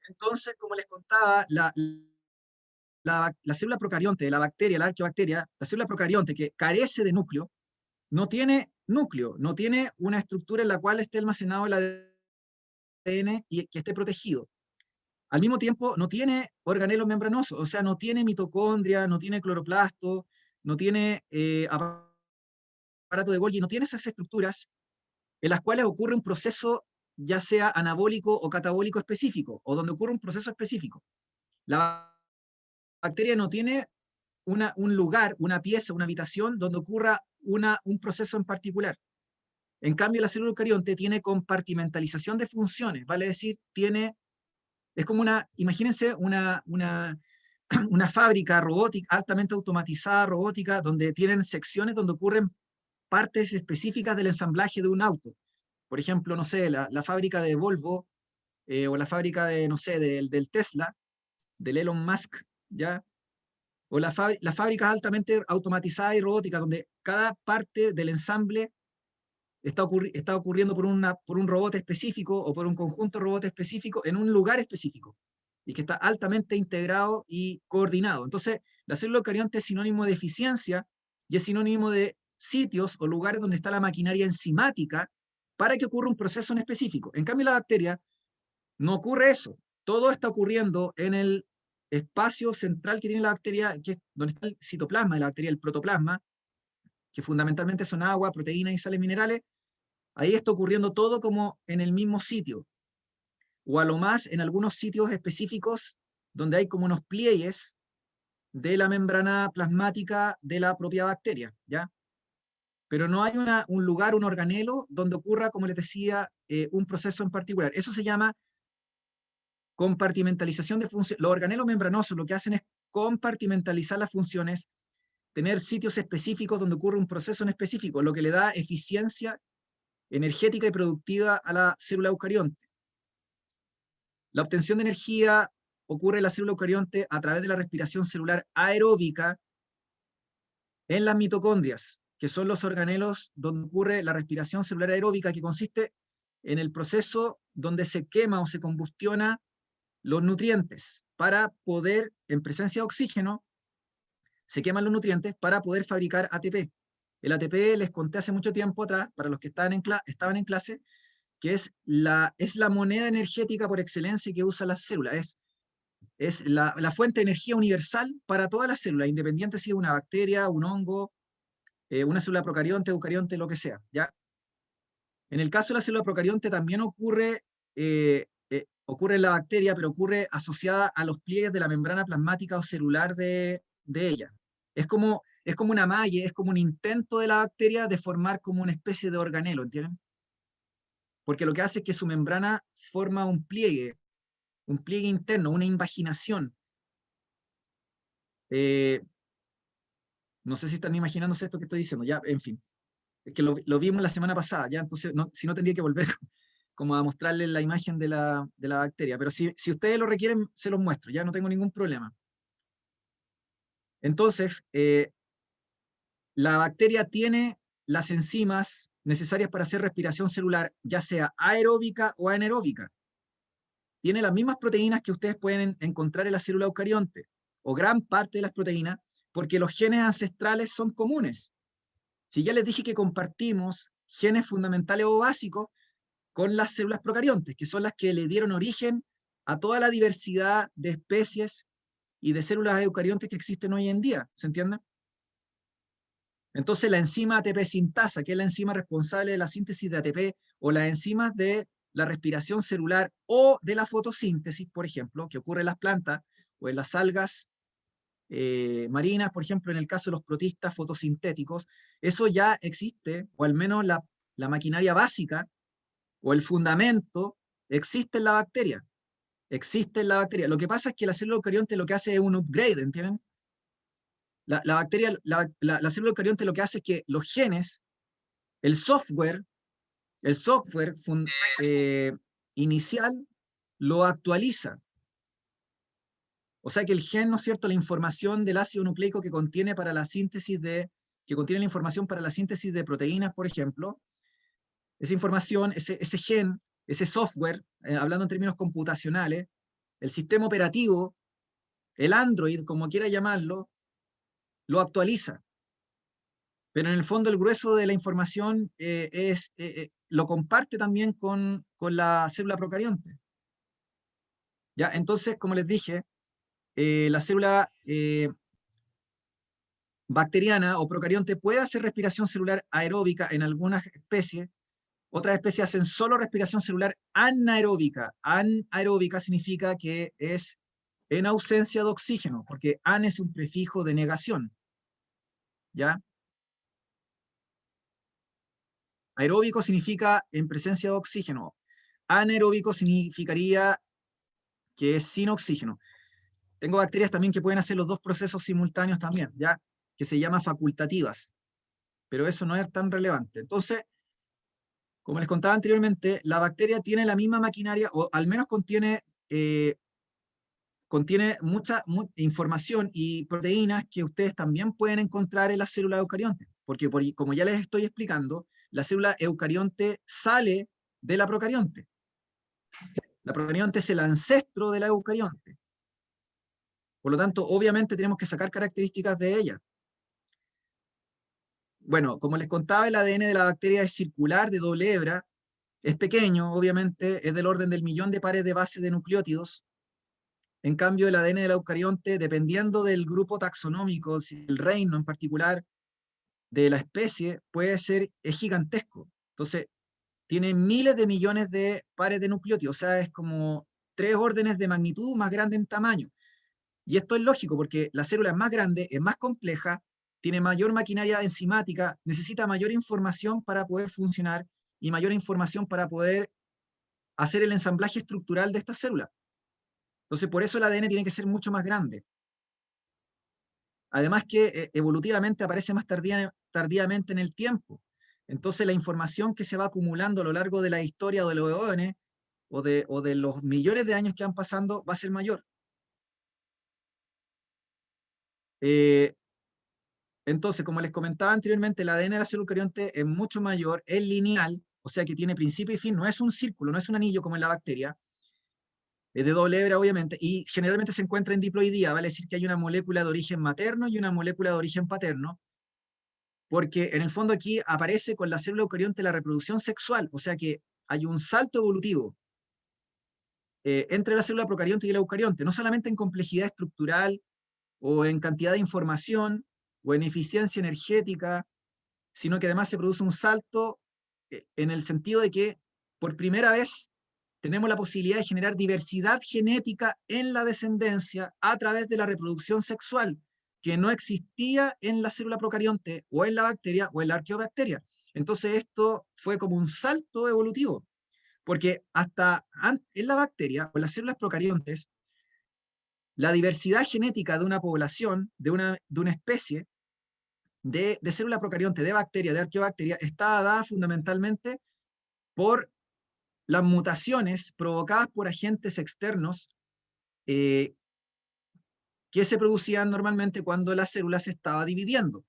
Entonces, como les contaba, la célula procarionte, la bacteria, la arqueobacteria, la célula procarionte que carece de núcleo, no tiene núcleo, no tiene una estructura en la cual esté almacenado el ADN y que esté protegido. Al mismo tiempo, no tiene organelos membranosos, o sea, no tiene mitocondria, no tiene cloroplasto, no tiene aparato de Golgi, no tiene esas estructuras en las cuales ocurre un proceso ya sea anabólico o catabólico específico, o donde ocurre un proceso específico. La bacteria no tiene un lugar, una pieza, una habitación donde ocurra un proceso en particular. En cambio, la célula eucarionte tiene compartimentalización de funciones, vale decir, es como imagínense una fábrica robótica, altamente automatizada, robótica, donde tienen secciones donde ocurren partes específicas del ensamblaje de un auto. Por ejemplo, no sé, la fábrica de Volvo, o la fábrica de, no sé, del Tesla, del Elon Musk, ¿ya? O las fábricas altamente automatizadas y robóticas, donde cada parte del ensamble está ocurriendo por un robot específico o por un conjunto de robots específico en un lugar específico y que está altamente integrado y coordinado. Entonces, la célula eucarionte es sinónimo de eficiencia y es sinónimo de sitios o lugares donde está la maquinaria enzimática para que ocurra un proceso en específico. En cambio, la bacteria no ocurre eso. Todo está ocurriendo en el espacio central que tiene la bacteria, que es donde está el citoplasma de la bacteria, el protoplasma, que fundamentalmente son agua, proteínas y sales minerales. Ahí está ocurriendo todo como en el mismo sitio, o a lo más en algunos sitios específicos donde hay como unos pliegues de la membrana plasmática de la propia bacteria, ¿ya? Pero no hay un lugar, un organelo, donde ocurra, como les decía, un proceso en particular. Eso se llama compartimentalización de funciones. Los organelos membranosos lo que hacen es compartimentalizar las funciones, tener sitios específicos donde ocurre un proceso en específico, lo que le da eficiencia energética y productiva a la célula eucarionte. La obtención de energía ocurre en la célula eucarionte a través de la respiración celular aeróbica en las mitocondrias, que son los organelos donde ocurre la respiración celular aeróbica, que consiste en el proceso donde se quema o se combustiona los nutrientes para poder, en presencia de oxígeno, se queman los nutrientes para poder fabricar ATP. El ATP, les conté hace mucho tiempo atrás, para los que estaban en clase, que es la moneda energética por excelencia que usa la célula. Es la fuente de energía universal para todas las células, independiente si es una bacteria, un hongo, una célula procarionte, eucarionte, lo que sea, ¿ya? En el caso de la célula procarionte también ocurre en la bacteria, pero ocurre asociada a los pliegues de la membrana plasmática o celular de ella. Es como una malla, es como un intento de la bacteria de formar como una especie de organelo, ¿entienden? Porque lo que hace es que su membrana forma un pliegue interno, una invaginación. Eh, no sé si están imaginándose esto que estoy diciendo, ya, en fin. Es que lo vimos la semana pasada, ya, entonces si no tendría que volver como a mostrarles la imagen de la bacteria, pero si ustedes lo requieren, se los muestro, ya no tengo ningún problema. Entonces, la bacteria tiene las enzimas necesarias para hacer respiración celular, ya sea aeróbica o anaeróbica. Tiene las mismas proteínas que ustedes pueden encontrar en la célula eucarionte, o gran parte de las proteínas, porque los genes ancestrales son comunes. Si ya les dije que compartimos genes fundamentales o básicos con las células procariontes, que son las que le dieron origen a toda la diversidad de especies y de células eucariontes que existen hoy en día, ¿se entiende? Entonces la enzima ATP sintasa, que es la enzima responsable de la síntesis de ATP, o las enzimas de la respiración celular o de la fotosíntesis, por ejemplo, que ocurre en las plantas o en las algas marinas, por ejemplo, en el caso de los protistas fotosintéticos, eso ya existe, o al menos la maquinaria básica o el fundamento existe en la bacteria. Existe en la bacteria. Lo que pasa es que la célula eucarionte lo que hace es un upgrade, ¿entienden? La bacteria, la célula eucarionte lo que hace es que los genes, el software, el software eh, inicial lo actualiza. O sea que el gen, ¿no es cierto?, la información del ácido nucleico que contiene para la síntesis que contiene la información para la síntesis de proteínas, por ejemplo, esa información, ese gen, ese software, hablando en términos computacionales, el sistema operativo, el Android, como quiera llamarlo, lo actualiza. Pero en el fondo el grueso de la información lo comparte también con la célula procarionte. ¿Ya? Entonces, como les dije, la célula bacteriana o procarionte puede hacer respiración celular aeróbica en algunas especies. Otras especies hacen solo respiración celular anaeróbica. Anaeróbica significa que es en ausencia de oxígeno, porque an es un prefijo de negación. ¿Ya? Aeróbico significa en presencia de oxígeno. Anaeróbico significaría que es sin oxígeno. Tengo bacterias también que pueden hacer los dos procesos simultáneos también, ¿ya? Que se llaman facultativas, pero eso no es tan relevante. Entonces, como les contaba anteriormente, la bacteria tiene la misma maquinaria, o al menos contiene mucha información y proteínas que ustedes también pueden encontrar en la célula eucarionte, porque como ya les estoy explicando, la célula eucarionte sale de la procarionte. La procarionte es el ancestro de la eucarionte. Por lo tanto, obviamente tenemos que sacar características de ella. Bueno, como les contaba, el ADN de la bacteria es circular, de doble hebra, es pequeño, obviamente, es del orden del millón de pares de bases de nucleótidos. En cambio, el ADN del eucarionte, dependiendo del grupo taxonómico, el reino en particular de la especie, es gigantesco. Entonces, tiene miles de millones de pares de nucleótidos, o sea, es como 3 órdenes de magnitud más grande en tamaño. Y esto es lógico porque la célula es más grande, es más compleja, tiene mayor maquinaria enzimática, necesita mayor información para poder funcionar y mayor información para poder hacer el ensamblaje estructural de esta célula. Entonces, por eso el ADN tiene que ser mucho más grande. Además que evolutivamente aparece más tardíamente en el tiempo. Entonces, la información que se va acumulando a lo largo de la historia de los eones o de los millones de años que van pasando va a ser mayor. Eh, entonces, como les comentaba anteriormente, el ADN de la célula eucarionte es mucho mayor, es lineal, o sea que tiene principio y fin, no es un círculo, no es un anillo como en la bacteria, es de doble hebra, obviamente, y generalmente se encuentra en diploidía, vale decir que hay una molécula de origen materno y una molécula de origen paterno, porque en el fondo aquí aparece con la célula eucarionte la reproducción sexual, o sea que hay un salto evolutivo entre la célula procarionte y el eucarionte, no solamente en complejidad estructural o en cantidad de información o en eficiencia energética, sino que además se produce un salto en el sentido de que por primera vez tenemos la posibilidad de generar diversidad genética en la descendencia a través de la reproducción sexual, que no existía en la célula procarionte o en la bacteria o en la arqueobacteria. Entonces esto fue como un salto evolutivo, porque en la bacteria o en las células procariontes, la diversidad genética de una población, de una especie, de célula procarionte, de bacteria, de arqueobacteria, está dada fundamentalmente por las mutaciones provocadas por agentes externos eh, que se producían normalmente cuando la célula se estaba dividiendo,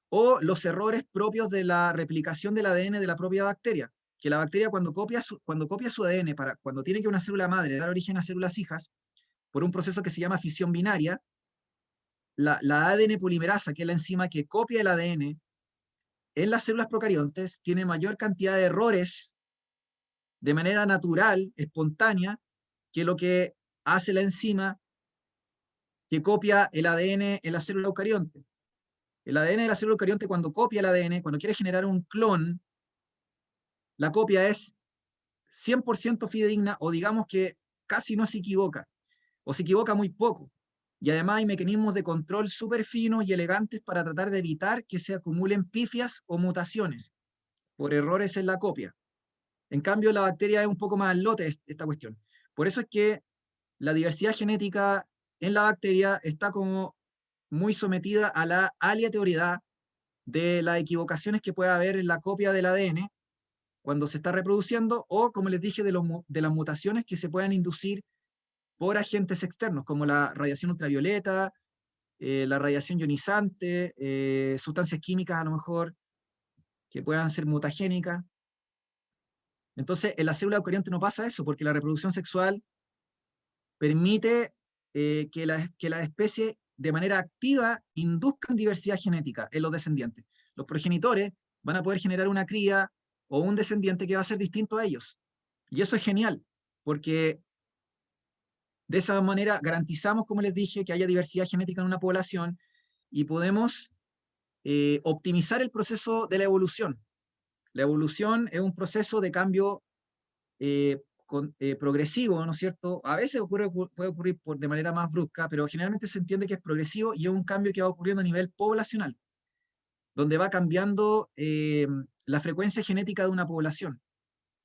o los errores propios de la replicación del ADN de la propia bacteria, que la bacteria cuando copia su ADN, cuando tiene que una célula madre dar origen a células hijas, por un proceso que se llama fisión binaria, la ADN polimerasa, que es la enzima que copia el ADN, en las células procariontes tiene mayor cantidad de errores de manera natural, espontánea, que lo que hace la enzima que copia el ADN en la célula eucarionte. El ADN de la célula eucarionte, cuando copia el ADN, cuando quiere generar un clon, la copia es 100% fidedigna, o digamos que casi no se equivoca, o se equivoca muy poco. Y además hay mecanismos de control súper finos y elegantes para tratar de evitar que se acumulen pifias o mutaciones por errores en la copia. En cambio, la bacteria es un poco más al lote esta cuestión. Por eso es que la diversidad genética en la bacteria está como muy sometida a la aleatoriedad de las equivocaciones que puede haber en la copia del ADN cuando se está reproduciendo, o como les dije, de las mutaciones que se puedan inducir por agentes externos, como la radiación ultravioleta, la radiación ionizante, sustancias químicas a lo mejor que puedan ser mutagénicas. Entonces, en la célula eucarionte no pasa eso, porque la reproducción sexual permite que las especies de manera activa induzcan diversidad genética en los descendientes. Los progenitores van a poder generar una cría o un descendiente que va a ser distinto a ellos. Y eso es genial, porque de esa manera garantizamos, como les dije, que haya diversidad genética en una población y podemos optimizar el proceso de la evolución. La evolución es un proceso de cambio progresivo, ¿no es cierto? A veces puede ocurrir de manera más brusca, pero generalmente se entiende que es progresivo y es un cambio que va ocurriendo a nivel poblacional, donde va cambiando la frecuencia genética de una población.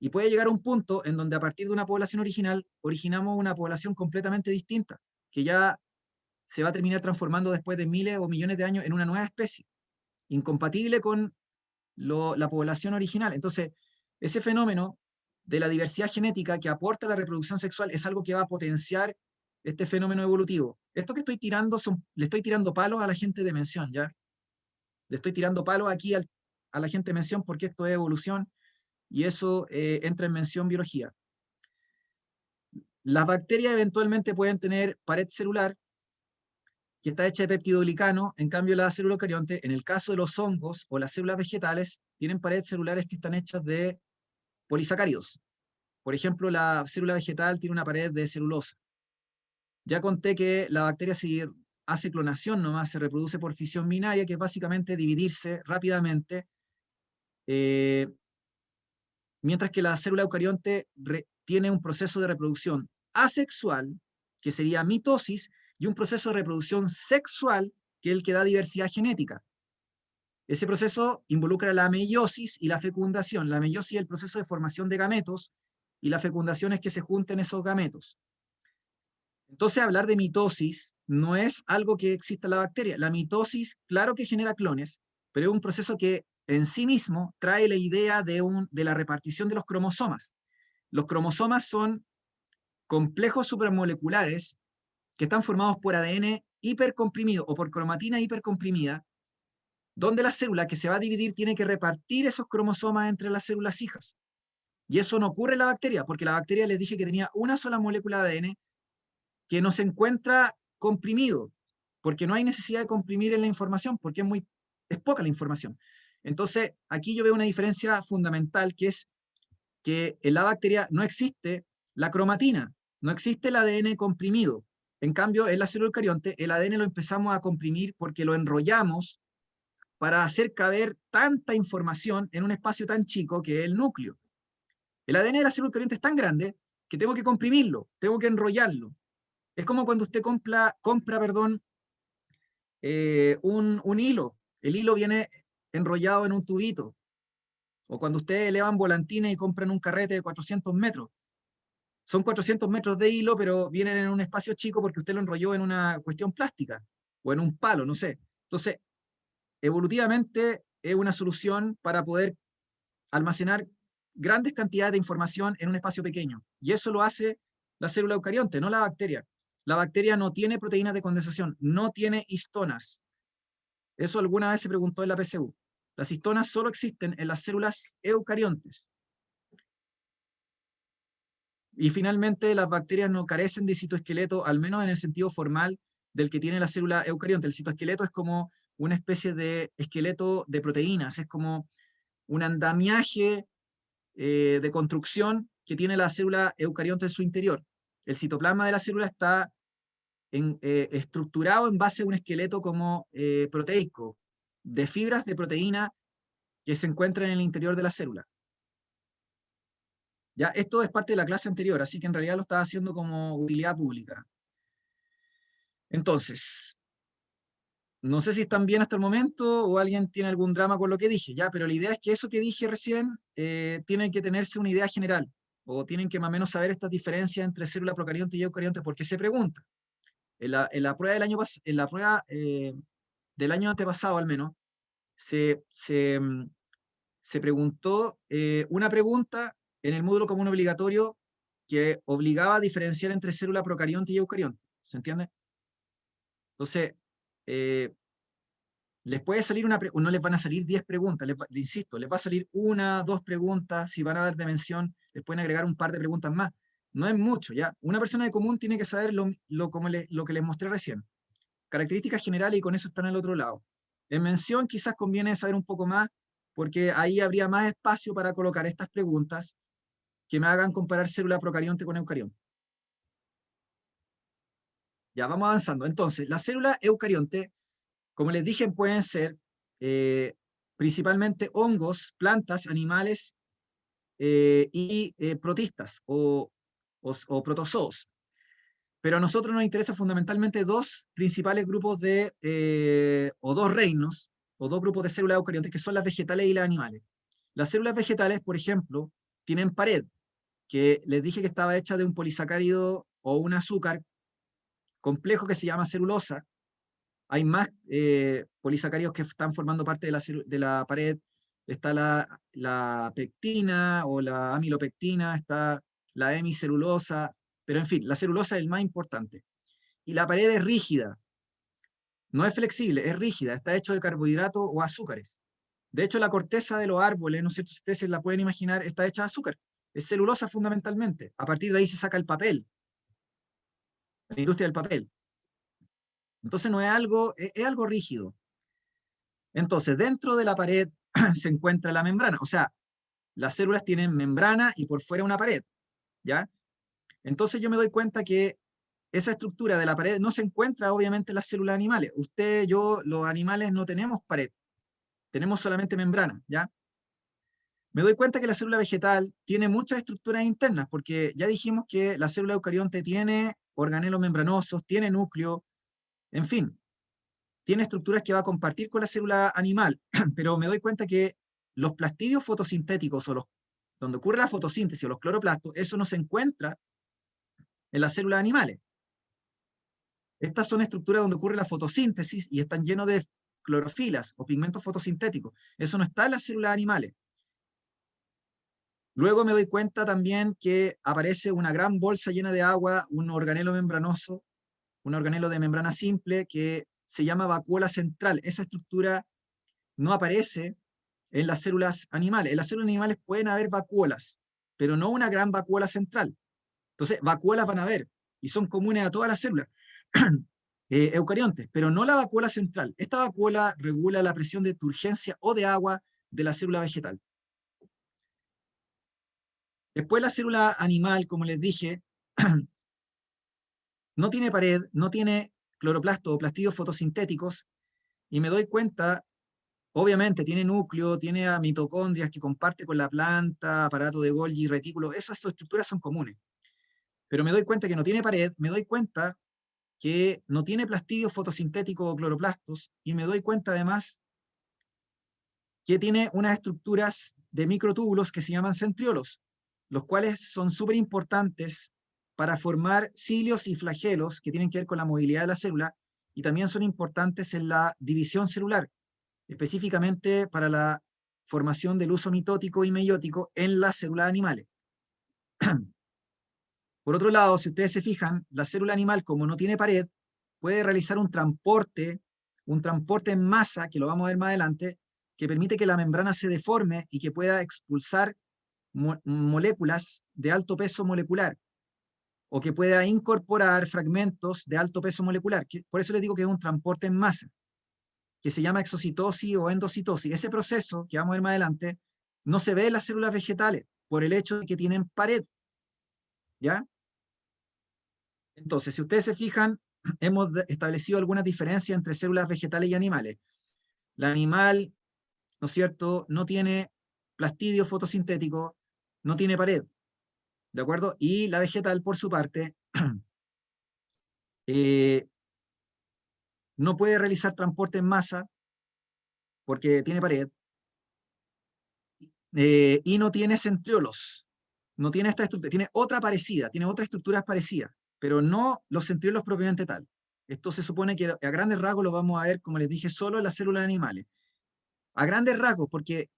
Y puede llegar a un punto en donde a partir de una población original originamos una población completamente distinta, que ya se va a terminar transformando después de miles o millones de años en una nueva especie, incompatible con la población original. Entonces, ese fenómeno de la diversidad genética que aporta a la reproducción sexual es algo que va a potenciar este fenómeno evolutivo. Esto que estoy tirando, le estoy tirando palos a la gente de mención, ¿ya? Le estoy tirando palos aquí a la gente de mención porque esto es evolución y eso entra en mención biología. Las bacterias eventualmente pueden tener pared celular que está hecha de peptidoglicano, en cambio la célula eucarionte, en el caso de los hongos o las células vegetales, tienen paredes celulares que están hechas de polisacáridos. Por ejemplo, la célula vegetal tiene una pared de celulosa. Ya conté que la bacteria hace clonación nomás, se reproduce por fisión binaria, que es básicamente dividirse rápidamente, eh, mientras que la célula eucarionte tiene un proceso de reproducción asexual, que sería mitosis, y un proceso de reproducción sexual, que es el que da diversidad genética. Ese proceso involucra la meiosis y la fecundación. La meiosis es el proceso de formación de gametos, y la fecundación es que se junten esos gametos. Entonces, hablar de mitosis no es algo que exista en la bacteria. La mitosis, claro que genera clones, pero es un proceso que en sí mismo trae la idea de la repartición de los cromosomas. Los cromosomas son complejos supramoleculares que están formados por ADN hipercomprimido o por cromatina hipercomprimida, donde la célula que se va a dividir tiene que repartir esos cromosomas entre las células hijas. Y eso no ocurre en la bacteria, porque la bacteria les dije que tenía una sola molécula de ADN que no se encuentra comprimido, porque no hay necesidad de comprimir en la información, porque es poca la información. Entonces, aquí yo veo una diferencia fundamental, que es que en la bacteria no existe la cromatina, no existe el ADN comprimido. En cambio, en la célula eucarionte, el ADN lo empezamos a comprimir porque lo enrollamos para hacer caber tanta información en un espacio tan chico que es el núcleo. El ADN de la célula eucarionte es tan grande que tengo que comprimirlo, tengo que enrollarlo. Es como cuando usted compra un hilo. El hilo viene enrollado en un tubito. O cuando ustedes elevan volantines y compran un carrete de 400 metros. Son 400 metros de hilo, pero vienen en un espacio chico porque usted lo enrolló en una cuestión plástica o en un palo, no sé. Entonces, evolutivamente es una solución para poder almacenar grandes cantidades de información en un espacio pequeño. Y eso lo hace la célula eucarionte, no la bacteria. La bacteria no tiene proteínas de condensación, no tiene histonas. Eso alguna vez se preguntó en la PSU. Las histonas solo existen en las células eucariontes. Y finalmente, las bacterias no carecen de citoesqueleto, al menos en el sentido formal del que tiene la célula eucarionte. El citoesqueleto es como una especie de esqueleto de proteínas, es como un andamiaje de construcción que tiene la célula eucarionte en su interior. El citoplasma de la célula está estructurado en base a un esqueleto como proteico, de fibras de proteína que se encuentran en el interior de la célula. Ya, esto es parte de la clase anterior, así que en realidad lo estaba haciendo como utilidad pública. Entonces, no sé si están bien hasta el momento o alguien tiene algún drama con lo que dije, ya, pero la idea es que eso que dije recién tiene que tenerse una idea general, o tienen que más o menos saber estas diferencias entre célula procarionte y eucarionte, porque se pregunta. En la prueba del año antepasado al menos, se, se, mm, se preguntó una pregunta en el módulo común obligatorio que obligaba a diferenciar entre célula procarionte y eucarionte. ¿Se entiende? Entonces, eh, les puede salir no les van a salir 10 preguntas, les insisto, les va a salir una, dos preguntas, si van a dar dimensión, les pueden agregar un par de preguntas más. No es mucho, ¿ya? Una persona de común tiene que saber lo que les mostré recién. Características generales y con eso están al otro lado. En mención quizás conviene saber un poco más porque ahí habría más espacio para colocar estas preguntas que me hagan comparar célula procarionte con eucarionte. Ya, vamos avanzando. Entonces, las células eucarionte, como les dije, pueden ser principalmente hongos, plantas, animales y protistas o protozoos. Pero a nosotros nos interesa fundamentalmente dos principales grupos o dos reinos, o dos grupos de células eucariontes, que son las vegetales y las animales. Las células vegetales, por ejemplo, tienen pared, que les dije que estaba hecha de un polisacárido o un azúcar complejo que se llama celulosa. Hay más polisacáridos que están formando parte de la pared. Está la pectina o la amilopectina, está la hemicelulosa, pero en fin, la celulosa es el más importante. Y la pared es rígida, no es flexible, es rígida, está hecho de carbohidratos o azúcares. De hecho, la corteza de los árboles, ¿no es cierto? Si ustedes se la pueden imaginar, está hecha de azúcar. Es celulosa fundamentalmente. A partir de ahí se saca el papel, la industria del papel. Entonces no es algo, es algo rígido. Entonces, dentro de la pared se encuentra la membrana. O sea, las células tienen membrana y por fuera una pared, ¿ya? Entonces yo me doy cuenta que esa estructura de la pared no se encuentra obviamente en las células animales. Usted, yo, los animales no tenemos pared, tenemos solamente membrana, ¿ya? Me doy cuenta que la célula vegetal tiene muchas estructuras internas, porque ya dijimos que la célula eucarionte tiene organelos membranosos, tiene núcleo, en fin, tiene estructuras que va a compartir con la célula animal, pero me doy cuenta que los plastidios fotosintéticos donde ocurre la fotosíntesis o los cloroplastos, eso no se encuentra en las células animales. Estas son estructuras donde ocurre la fotosíntesis y están llenos de clorofilas o pigmentos fotosintéticos. Eso no está en las células animales. Luego me doy cuenta también que aparece una gran bolsa llena de agua, un organelo membranoso, un organelo de membrana simple que se llama vacuola central. Esa estructura no aparece en las células animales. En las células animales pueden haber vacuolas, pero no una gran vacuola central. Entonces, vacuolas van a haber y son comunes a todas las células eucariontes, pero no la vacuola central. Esta vacuola regula la presión de turgencia o de agua de la célula vegetal. Después la célula animal, como les dije, no tiene pared, no tiene cloroplasto o plastidos fotosintéticos, y me doy cuenta, obviamente tiene núcleo, tiene a mitocondrias que comparte con la planta, aparato de Golgi, retículo, esas estructuras son comunes. Pero me doy cuenta que no tiene pared, me doy cuenta que no tiene plastidios fotosintéticos o cloroplastos, y me doy cuenta además que tiene unas estructuras de microtúbulos que se llaman centriolos, los cuales son súper importantes para formar cilios y flagelos que tienen que ver con la movilidad de la célula y también son importantes en la división celular, específicamente para la formación del uso mitótico y meiótico en las células animales. Por otro lado, si ustedes se fijan, la célula animal, como no tiene pared, puede realizar un transporte en masa, que lo vamos a ver más adelante, que permite que la membrana se deforme y que pueda expulsar moléculas de alto peso molecular, o que pueda incorporar fragmentos de alto peso molecular. Por eso les digo que es un transporte en masa, que se llama exocitosis o endocitosis. Ese proceso, que vamos a ver más adelante, no se ve en las células vegetales, por el hecho de que tienen pared, ¿ya? Entonces, si ustedes se fijan, hemos establecido algunas diferencias entre células vegetales y animales. La animal, ¿no es cierto?, no tiene plastidio fotosintético, no tiene pared, ¿de acuerdo? Y la vegetal, por su parte, eh, no puede realizar transporte en masa porque tiene pared, y no tiene centriolos, no tiene esta estructura, tiene otra parecida, tiene otras estructuras parecidas, pero no los centriolos propiamente tal. Esto se supone que a grandes rasgos lo vamos a ver, como les dije, solo en las células animales. A grandes rasgos, porque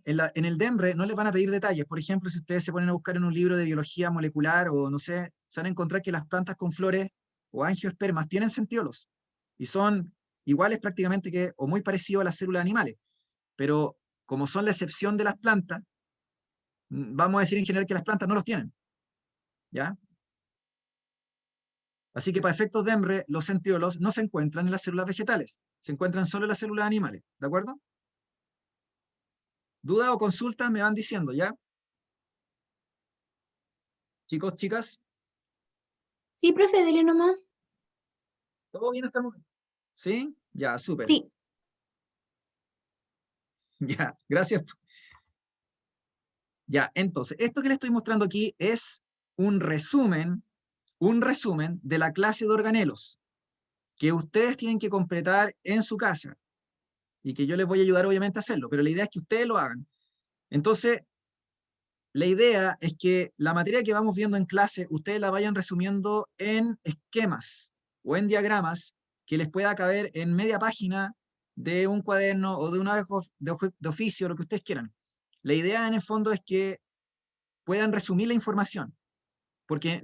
en el DEMRE no les van a pedir detalles. Por ejemplo, si ustedes se ponen a buscar en un libro de biología molecular o no sé, se van a encontrar que las plantas con flores o angiospermas tienen centriolos y son iguales prácticamente que, o muy parecidos a las células animales. Pero como son la excepción de las plantas, vamos a decir en general que las plantas no los tienen. ¿ya? Así que para efectos de EMRE, los centriolos no se encuentran en las células vegetales, se encuentran solo en las células animales, ¿de acuerdo? ¿Dudas o consultas me van diciendo, ya? Chicos, chicas, Sí, profe, dele nomás. ¿todo bien hasta el momento? ¿Sí? Ya, súper. Sí. Ya, gracias. Ya, entonces, esto que les estoy mostrando aquí es un resumen de la clase de organelos que ustedes tienen que completar en su casa y que yo les voy a ayudar obviamente a hacerlo, pero la idea es que ustedes lo hagan. Entonces, la idea es que la materia que vamos viendo en clase, ustedes la vayan resumiendo en esquemas o en diagramas que les pueda caber en media página de un cuaderno o de una de oficio, lo que ustedes quieran. La idea en el fondo es que puedan resumir la información, porque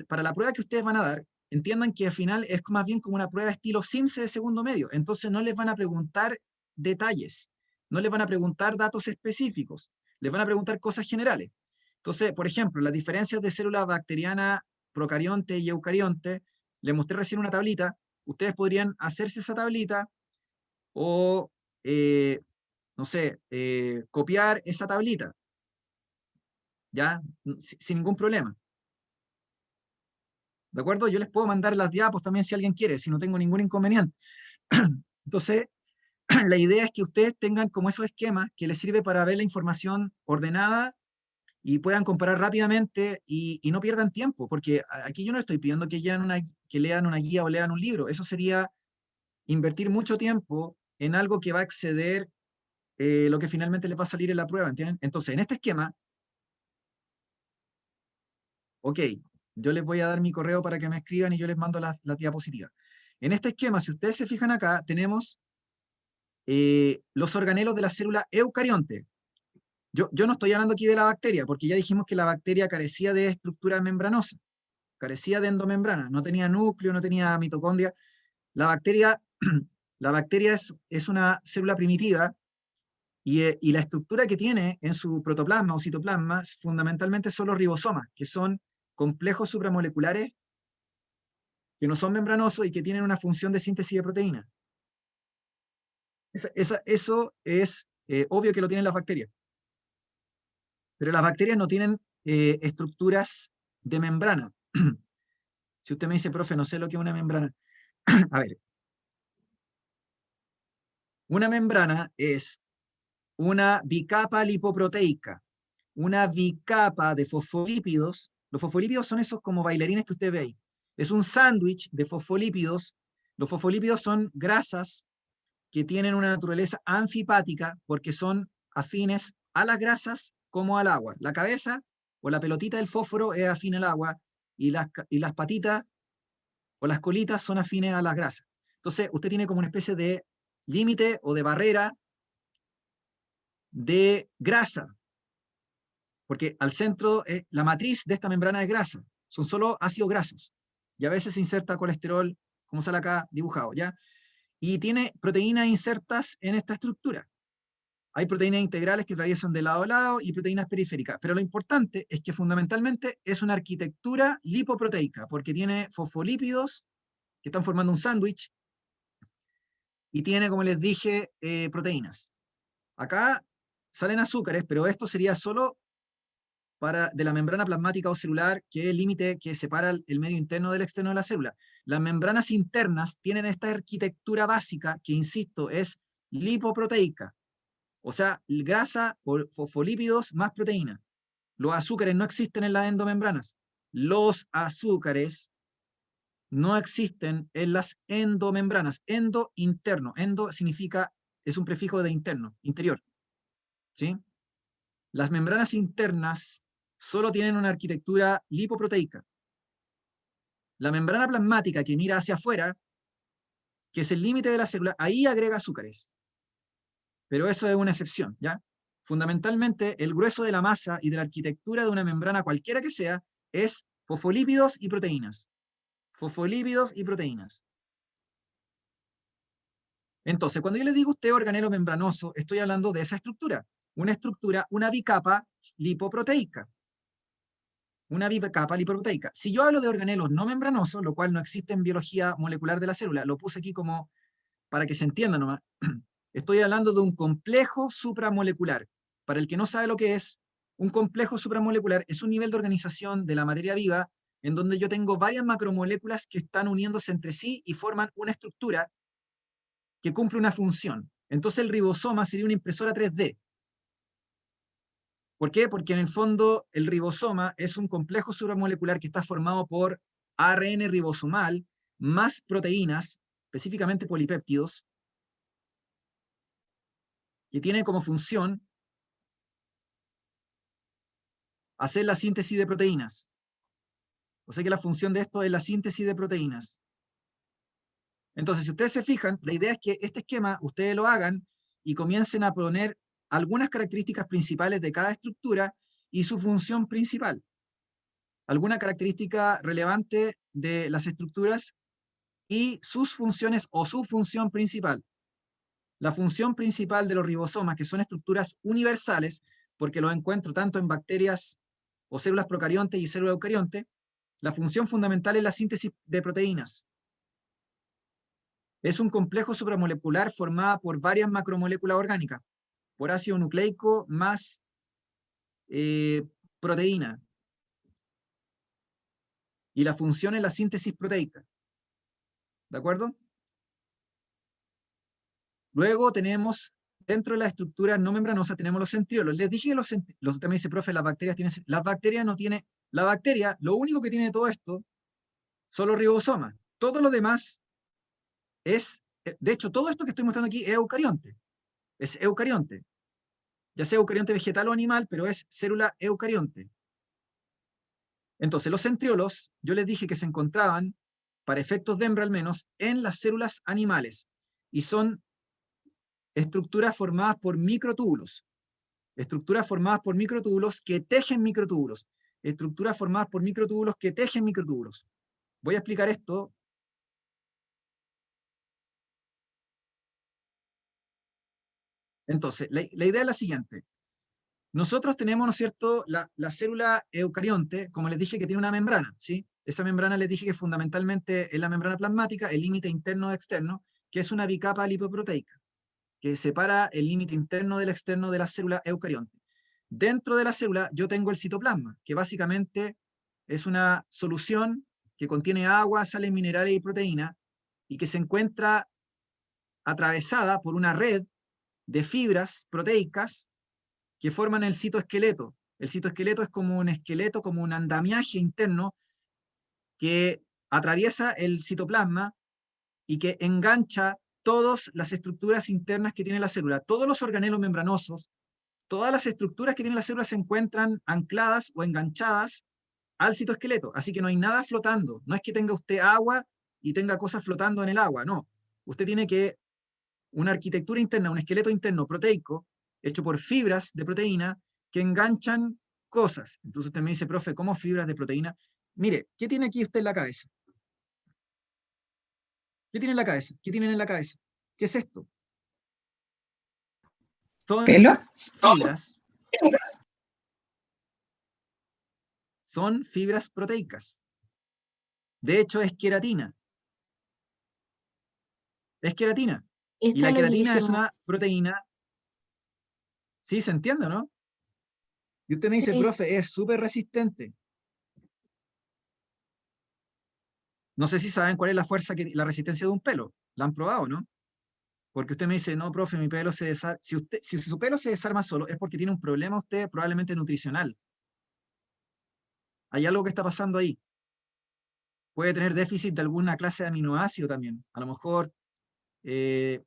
para la prueba que ustedes van a dar, entiendan que al final es más bien como una prueba estilo CIMSE de segundo medio, entonces no les van a preguntar detalles, no les van a preguntar datos específicos, les van a preguntar cosas generales. Entonces, por ejemplo, las diferencias de célula bacteriana, procarionte y eucarionte, les mostré recién una tablita, ustedes podrían hacerse esa tablita o, no sé, copiar esa tablita, ¿ya? Sin ningún problema. ¿De acuerdo? Yo les puedo mandar las diapos también si alguien quiere, si no tengo ningún inconveniente. Entonces, la idea es que ustedes tengan como esos esquemas que les sirve para ver la información ordenada y puedan comparar rápidamente y no pierdan tiempo, porque aquí yo no estoy pidiendo que lean una guía o lean un libro. Eso sería invertir mucho tiempo en algo que va a exceder lo que finalmente les va a salir en la prueba, ¿entienden? Entonces, en este esquema, ok, yo les voy a dar mi correo para que me escriban y yo les mando las diapositivas. En este esquema, si ustedes se fijan acá, tenemos los organelos de la célula eucarionte. Yo no estoy hablando aquí de la bacteria, porque ya dijimos que la bacteria carecía de estructura membranosa, carecía de endomembrana, no tenía núcleo, no tenía mitocondria. La bacteria, la bacteria es una célula primitiva y la estructura que tiene en su protoplasma o citoplasma fundamentalmente son los ribosomas, que son complejos supramoleculares que no son membranosos y que tienen una función de síntesis de proteínas. Eso es obvio que lo tienen las bacterias, pero las bacterias no tienen estructuras de membrana. Si usted me dice, profe, no sé lo que es una membrana. A ver, una membrana es una bicapa lipoproteica, una bicapa de fosfolípidos. Los fosfolípidos son esos como bailarines que usted ve ahí. Es un sándwich de fosfolípidos. Los fosfolípidos son grasas que tienen una naturaleza anfipática porque son afines a las grasas como al agua. La cabeza o la pelotita del fósforo es afín al agua y las patitas o las colitas son afines a las grasas. Entonces, usted tiene como una especie de límite o de barrera de grasa, porque al centro, la matriz de esta membrana es grasa, son solo ácidos grasos, y a veces se inserta colesterol, como sale acá dibujado, ¿ya? Y tiene proteínas insertas en esta estructura. Hay proteínas integrales que atraviesan de lado a lado y proteínas periféricas, pero lo importante es que fundamentalmente es una arquitectura lipoproteica, porque tiene fosfolípidos que están formando un sándwich y tiene, como les dije, proteínas. Acá salen azúcares, pero esto sería solo de la membrana plasmática o celular, que es el límite que separa el medio interno del externo de la célula. Las membranas internas tienen esta arquitectura básica que, insisto, es lipoproteica, o sea, grasa o fosfolípidos más proteína. Los azúcares no existen en las endomembranas. Los azúcares no existen en las endomembranas. Endo, interno. Endo significa, es un prefijo de interno, interior. ¿Sí? Las membranas internas solo tienen una arquitectura lipoproteica. La membrana plasmática que mira hacia afuera, que es el límite de la célula, ahí agrega azúcares. Pero eso es una excepción, ¿ya? Fundamentalmente, el grueso de la masa y de la arquitectura de una membrana cualquiera que sea es fosfolípidos y proteínas. Fosfolípidos y proteínas. Entonces, cuando yo les digo a usted organelo membranoso, estoy hablando de esa estructura. Una estructura, una bicapa lipoproteica. una bicapa lipoproteica. Si yo hablo de organelos no membranosos, lo cual no existe en biología molecular de la célula, lo puse aquí como para que se entienda nomás, estoy hablando de un complejo supramolecular. Para el que no sabe lo que es, un complejo supramolecular es un nivel de organización de la materia viva en donde yo tengo varias macromoléculas que están uniéndose entre sí y forman una estructura que cumple una función. Entonces el ribosoma sería una impresora 3D. ¿Por qué? Porque en el fondo el ribosoma es un complejo supramolecular que está formado por ARN ribosomal más proteínas, específicamente polipéptidos, que tiene como función hacer la síntesis de proteínas. O sea que la función de esto es la síntesis de proteínas. Entonces, si ustedes se fijan, la idea es que este esquema ustedes lo hagan y comiencen a poner algunas características principales de cada estructura y su función principal. Alguna característica relevante de las estructuras y sus funciones o su función principal. La función principal de los ribosomas, que son estructuras universales, porque los encuentro tanto en bacterias o células procariontes y células eucariontes, la función fundamental es la síntesis de proteínas. Es un complejo supramolecular formado por varias macromoléculas orgánicas, por ácido nucleico más proteína. Y la función es la síntesis proteica. ¿De acuerdo? Luego tenemos, dentro de la estructura no membranosa, tenemos los centriolos. Les dije que usted me dice, profe, las bacterias tienen, las bacterias no tienen, la bacteria, lo único que tiene de todo esto son los ribosomas. Todo lo demás es, de hecho, todo esto que estoy mostrando aquí es eucarionte, ya sea eucarionte vegetal o animal, pero es célula eucarionte. Entonces, los centriolos, yo les dije que se encontraban, para efectos de hembra al menos, en las células animales, y son estructuras formadas por microtúbulos. Estructuras formadas por microtúbulos que tejen microtúbulos. Estructuras formadas por microtúbulos que tejen microtúbulos. Voy a explicar esto. Entonces, la idea es la siguiente. Nosotros tenemos, ¿no es cierto?, la célula eucarionte, como les dije, que tiene una membrana, ¿sí? Esa membrana les dije que fundamentalmente es la membrana plasmática, el límite interno y externo, que es una bicapa lipoproteica, que separa el límite interno del externo de la célula eucarionte. Dentro de la célula yo tengo el citoplasma, que básicamente es una solución que contiene agua, sales minerales y proteína, y que se encuentra atravesada por una red de fibras proteicas que forman el citoesqueleto. El citoesqueleto es como un esqueleto, como un andamiaje interno que atraviesa el citoplasma y que engancha todas las estructuras internas que tiene la célula. Todos los organelos membranosos, todas las estructuras que tiene la célula se encuentran ancladas o enganchadas al citoesqueleto. Así que no hay nada flotando. No es que tenga usted agua y tenga cosas flotando en el agua, no. Usted tiene que una arquitectura interna, un esqueleto interno proteico, hecho por fibras de proteína que enganchan cosas. Entonces usted me dice, profe, ¿cómo fibras de proteína? Mire, ¿qué tiene aquí usted en la cabeza? ¿Qué tiene en la cabeza? ¿Qué tienen en la cabeza? ¿Qué es esto? Son ¿Pelo? fibras, son fibras proteicas. De hecho, es queratina. Es queratina. Y Está la queratina es loquísimo. una proteína. ¿Sí se entiende, no? Y usted me dice, Sí. profe, es súper resistente. No sé si saben cuál es la fuerza, la resistencia de un pelo. ¿La han probado, no? Porque usted me dice, no, profe, mi pelo se desarma. Si su pelo se desarma solo, es porque tiene un problema usted, probablemente nutricional. Hay algo que está pasando ahí. Puede tener déficit de alguna clase de aminoácido también. A lo mejor, eh,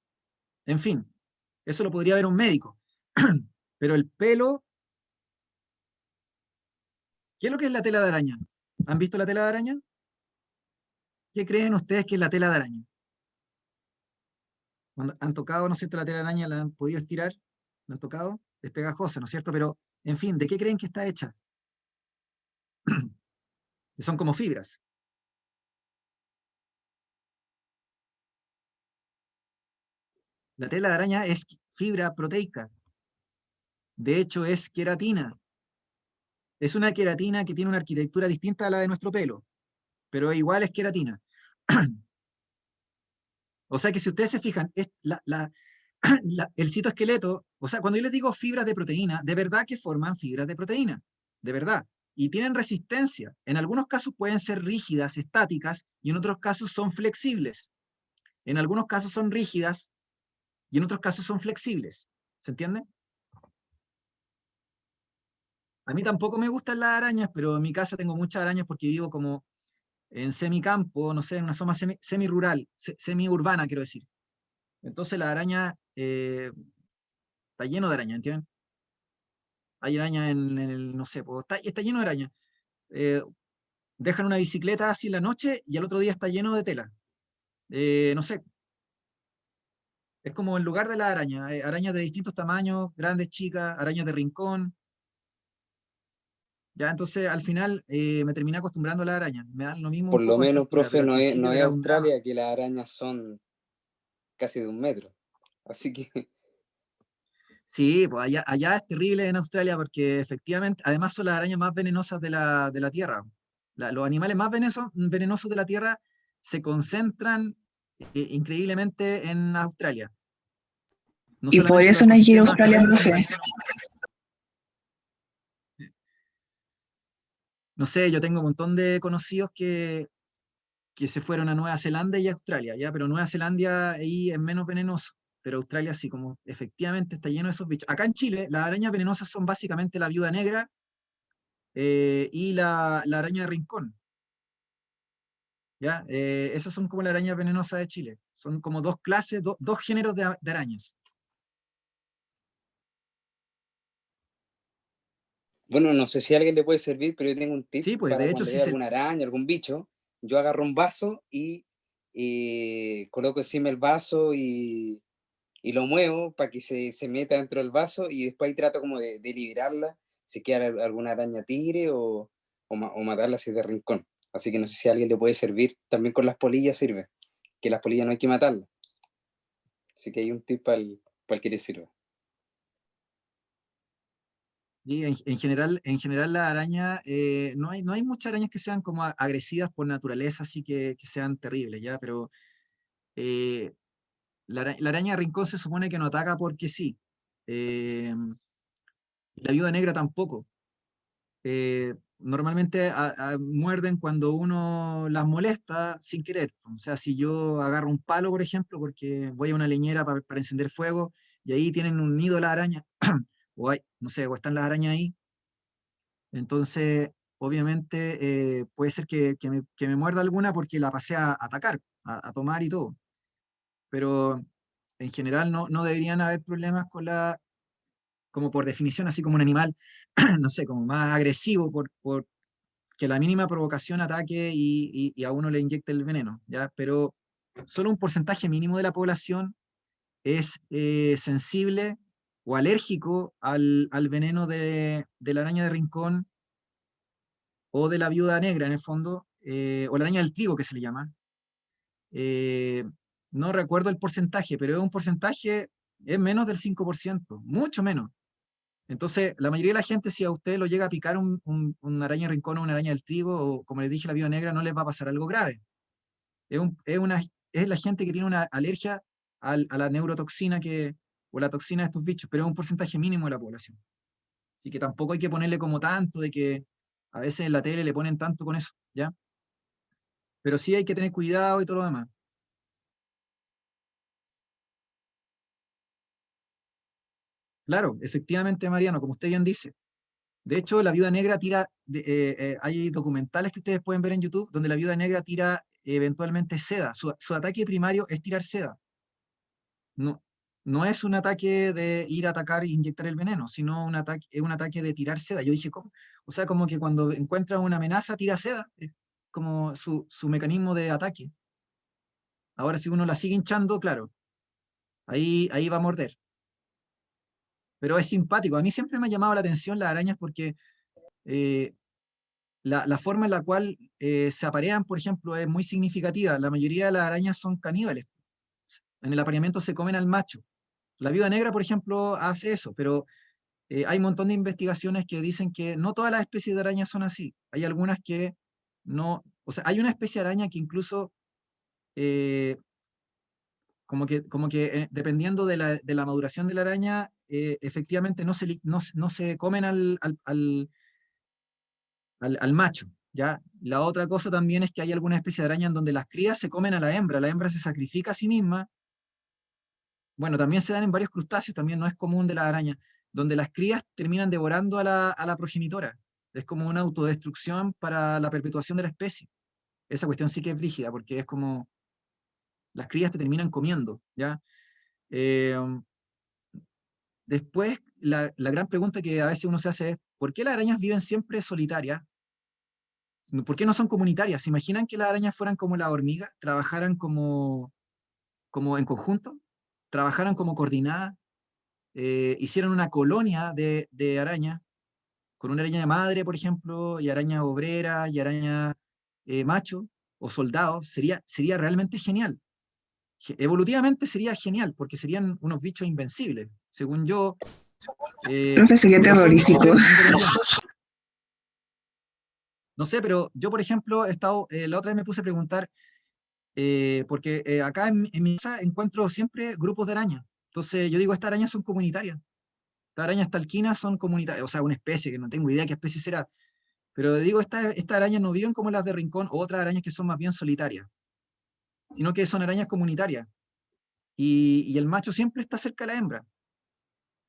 en fin, eso lo podría ver un médico. Pero el pelo, ¿qué es lo que es la tela de araña? ¿Han visto la tela de araña? ¿Qué creen ustedes que es la tela de araña? Cuando han tocado, ¿no es cierto?, la tela de araña, la han podido estirar, la han tocado, es pegajosa, ¿no es cierto? Pero, en fin, ¿de qué creen que está hecha? Que son como fibras. La tela de araña es fibra proteica. De hecho, es queratina. Es una queratina que tiene una arquitectura distinta a la de nuestro pelo, pero igual es queratina. O sea que si ustedes se fijan, el citoesqueleto, o sea, cuando yo les digo fibras de proteína, de verdad que forman fibras de proteína, de verdad. Y tienen resistencia. En algunos casos pueden ser rígidas, estáticas, y en otros casos son flexibles. En algunos casos son rígidas y en otros casos son flexibles. ¿Se entiende? A mí tampoco me gustan las arañas, pero en mi casa tengo muchas arañas porque vivo como en semicampo, no sé, en una zona semi-rural, semi-urbana, quiero decir. Entonces la araña está lleno de arañas, ¿entienden? Hay arañas en el, no sé, pues, está lleno de arañas. Eh, Dejan una bicicleta así en la noche y al otro día está lleno de tela. No sé, es como el lugar de la araña. Arañas de distintos tamaños, grandes, chicas, arañas de rincón. Ya, entonces al final me terminé acostumbrando a la araña. Me dan lo mismo un Por lo poco a esta menos, altura, profe, pero al no principio es era un drama. Australia, que las arañas son casi de 1 metro. Así que, Sí, pues allá es terrible en Australia porque efectivamente, además son las arañas más venenosas de la Tierra. Los animales más venenosos de la Tierra se concentran increíblemente en Australia. No Y por solamente los eso no hay que ir a ecosistemas Australia, terrestres, sino profe. también, no sé, yo tengo un montón de conocidos que se fueron a Nueva Zelanda y a Australia, ya, pero Nueva Zelanda ahí es menos venenoso, pero Australia sí, como efectivamente está lleno de esos bichos. Acá en Chile, las arañas venenosas son básicamente la viuda negra y la araña de rincón, ¿ya? Esas son como las arañas venenosas de Chile. Son como dos clases, dos géneros de arañas. bueno, no sé si a alguien le puede servir, pero yo tengo un tip Sí, pues para de hecho cuando sí haya alguna araña, algún bicho. Yo agarro un vaso y coloco encima el vaso y lo muevo para que se meta dentro del vaso y después ahí trato como de liberarla, si queda alguna araña tigre o matarla si es de rincón. Así que no sé si a alguien le puede servir. También con las polillas sirve, que las polillas no hay que matarlas. Así que hay un tip para el que le sirva. y en general la araña, no hay muchas arañas que sean como agresivas por naturaleza, así que sean terribles, ¿ya? Pero eh, la araña de rincón se supone que no ataca porque sí. Eh, y la viuda negra tampoco. Normalmente muerden cuando uno las molesta sin querer. O sea, si yo agarro un palo, por ejemplo, porque voy a una leñera para encender fuego y ahí tienen un nido la araña, o hay, no sé, o están las arañas ahí, entonces obviamente puede ser que me muerda alguna porque la pasé a atacar, a tomar y todo. Pero en general no deberían haber problemas con como por definición, así como un animal, no sé, como más agresivo por que la mínima provocación ataque y a uno le inyecte el veneno, ¿ya? Pero solo un porcentaje mínimo de la población es sensible o alérgico al veneno de la araña de rincón o de la viuda negra, en el fondo, o la araña del trigo que se le llama. Eh, no recuerdo el porcentaje, pero es un porcentaje, es menos del 5%, mucho menos. Entonces, la mayoría de la gente, si a usted lo llega a picar una araña de rincón o una araña del trigo, o como les dije, la viuda negra, no les va a pasar algo grave. Es la gente que tiene una alergia a la neurotoxina o la toxina de estos bichos, pero es un porcentaje mínimo de la población. Así que tampoco hay que ponerle como tanto de que a veces en la tele le ponen tanto con eso, ¿ya? Pero sí hay que tener cuidado y todo lo demás. Claro, efectivamente, Mariano, como usted bien dice. De hecho, la viuda negra tira, hay documentales que ustedes pueden ver en YouTube donde la viuda negra tira eventualmente seda. Su ataque primario es tirar seda. No, no es un ataque de ir a atacar e inyectar el veneno, sino es un ataque de tirar seda. Yo dije, ¿cómo? O sea, como que cuando encuentra una amenaza, tira seda. Es como su mecanismo de ataque. Ahora, si uno la sigue hinchando, claro, ahí va a morder. Pero es simpático. A mí siempre me ha llamado la atención las arañas porque eh, la forma en la cual se aparean, por ejemplo, es muy significativa. La mayoría de las arañas son caníbales. En el apareamiento se comen al macho. La viuda negra, por ejemplo, hace eso, pero hay un montón de investigaciones que dicen que no todas las especies de arañas son así. Hay algunas que no, o sea, hay una especie de araña que incluso eh, dependiendo de la maduración de la araña, efectivamente no se comen al macho, ¿ya? La otra cosa también es que hay alguna especie de araña en donde las crías se comen a la hembra se sacrifica a sí misma. Bueno, también se dan en varios crustáceos, también no es común de la araña, donde las crías terminan devorando a la progenitora. Es como una autodestrucción para la perpetuación de la especie. Esa cuestión sí que es brígida, porque es como las crías te terminan comiendo, ¿ya? Eh, Después, la gran pregunta que a veces uno se hace es, ¿por qué las arañas viven siempre solitarias? ¿Por qué no son comunitarias? ¿Se imaginan que las arañas fueran como la hormiga, trabajaran como en conjunto, trabajaran como coordinadas, hicieran una colonia de arañas, con una araña de madre, por ejemplo, y araña obrera, y araña macho, o soldado? Sería realmente genial. Evolutivamente sería genial, porque serían unos bichos invencibles, según yo, Profe, sería pero son terrorífico. súper independientes. No sé, pero yo, por ejemplo, he estado, la otra vez me puse a preguntar, porque acá en mi casa encuentro siempre grupos de arañas. Entonces yo digo, estas arañas son comunitarias. Estas arañas talquinas son comunitarias, o sea, una especie que no tengo idea qué especie será. Pero digo, estas arañas no viven como las de Rincón o otras arañas que son más bien solitarias, sino que son arañas comunitarias. Y el macho siempre está cerca de la hembra.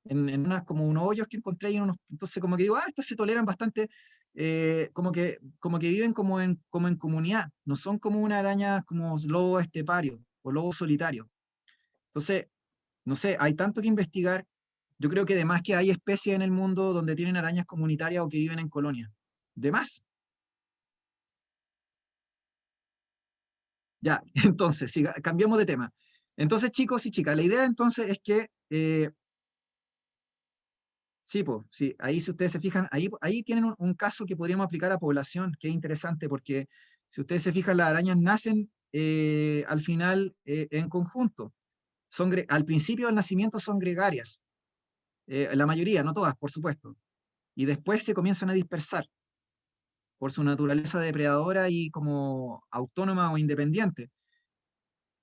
En unas, como unos hoyos que encontré ahí, entonces como que digo, estas se toleran bastante, como que viven como en comunidad, no son como una araña como lobo estepario o lobo solitario. Entonces, no sé, hay tanto que investigar. Yo creo que además que hay especies en el mundo donde tienen arañas comunitarias o que viven en colonias. De más. Ya, entonces, cambiamos de tema. Entonces, chicos y chicas, la idea entonces es que sí, pues, sí, ahí si ustedes se fijan, ahí tienen un caso que podríamos aplicar a población, que es interesante, porque si ustedes se fijan, las arañas nacen al final en conjunto. Al principio del nacimiento son gregarias, la mayoría, no todas, por supuesto, y después se comienzan a dispersar por su naturaleza depredadora y como autónoma o independiente.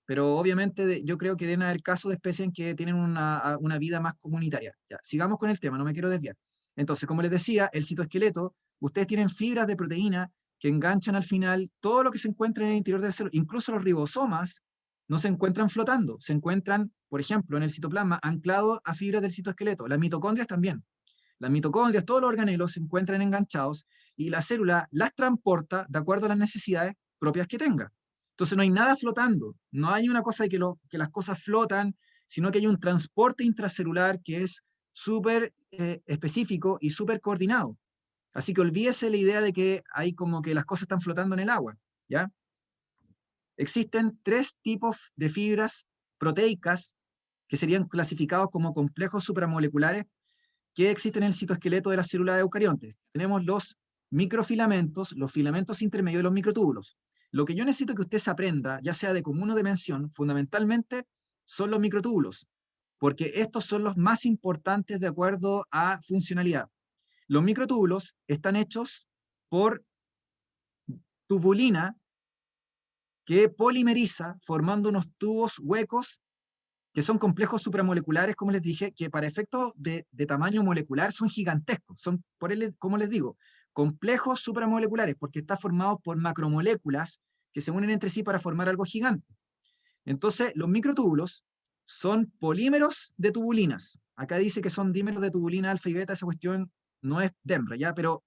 Pero obviamente yo creo que deben haber casos de especies en que tienen una vida más comunitaria. Ya, sigamos con el tema, no me quiero desviar. Entonces, como les decía, el citoesqueleto, ustedes tienen fibras de proteína que enganchan al final todo lo que se encuentra en el interior del célula. Incluso los ribosomas no se encuentran flotando, se encuentran, por ejemplo, en el citoplasma anclados a fibras del citoesqueleto. Las mitocondrias también. Las mitocondrias, todos los organelos se encuentran enganchados y la célula las transporta de acuerdo a las necesidades propias que tenga. Entonces no hay nada flotando, no hay una cosa de que las cosas flotan, sino que hay un transporte intracelular que es súper específico y súper coordinado. Así que olvídese la idea de que hay como que las cosas están flotando en el agua, ¿ya? Existen tres tipos de fibras proteicas que serían clasificados como complejos supramoleculares que existen en el citoesqueleto de las células eucariontes. Tenemos los microfilamentos, los filamentos intermedios y los microtúbulos. Lo que yo necesito que usted se aprenda, ya sea de común o de mención, fundamentalmente son los microtúbulos, porque estos son los más importantes de acuerdo a funcionalidad. Los microtúbulos están hechos por tubulina que polimeriza formando unos tubos huecos que son complejos supramoleculares, como les dije, que para efectos de tamaño molecular son gigantescos. Son, como les digo, complejos supramoleculares, porque está formado por macromoléculas que se unen entre sí para formar algo gigante. Entonces, los microtúbulos son polímeros de tubulinas. Acá dice que son dímeros de tubulina alfa y beta, esa cuestión no es de hembra, ¿ya? Pero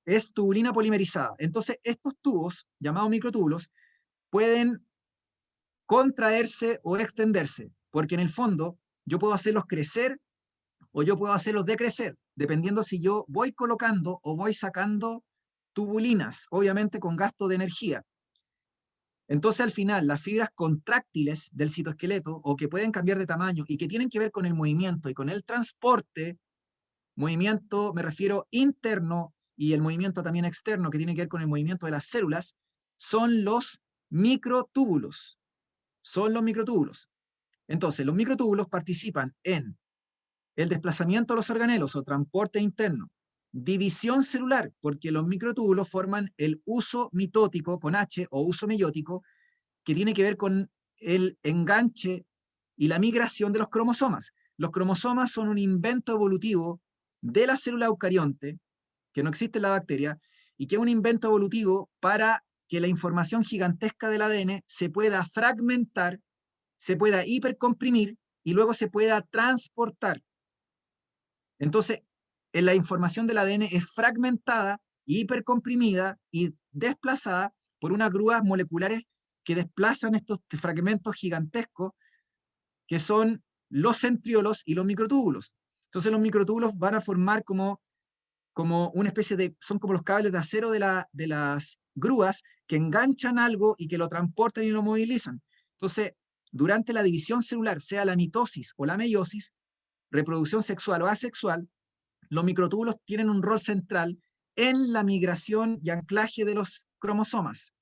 es tubulina polimerizada. Entonces, estos tubos, llamados microtúbulos, pueden contraerse o extenderse, porque en el fondo yo puedo hacerlos crecer o yo puedo hacerlos decrecer, dependiendo si yo voy colocando o voy sacando tubulinas, obviamente con gasto de energía. Entonces al final las fibras contráctiles del citoesqueleto o que pueden cambiar de tamaño y que tienen que ver con el movimiento y con el transporte, movimiento me refiero interno y el movimiento también externo que tiene que ver con el movimiento de las células, son los microtúbulos. Son los microtúbulos. Entonces, los microtúbulos participan en el desplazamiento de los organelos o transporte interno, división celular, porque los microtúbulos forman el uso mitótico con H o uso meiótico, que tiene que ver con el enganche y la migración de los cromosomas. Los cromosomas son un invento evolutivo de la célula eucarionte, que no existe en la bacteria, y que es un invento evolutivo para que la información gigantesca del ADN se pueda fragmentar, se pueda hipercomprimir y luego se pueda transportar. Entonces, la información del ADN es fragmentada, hipercomprimida y desplazada por unas grúas moleculares que desplazan estos fragmentos gigantescos que son los centriolos y los microtúbulos. Entonces los microtúbulos van a formar como una especie de, son como los cables de acero de las grúas que enganchan algo y que lo transportan y lo movilizan. Entonces, durante la división celular, sea la mitosis o la meiosis, reproducción sexual o asexual, los microtúbulos tienen un rol central en la migración y anclaje de los cromosomas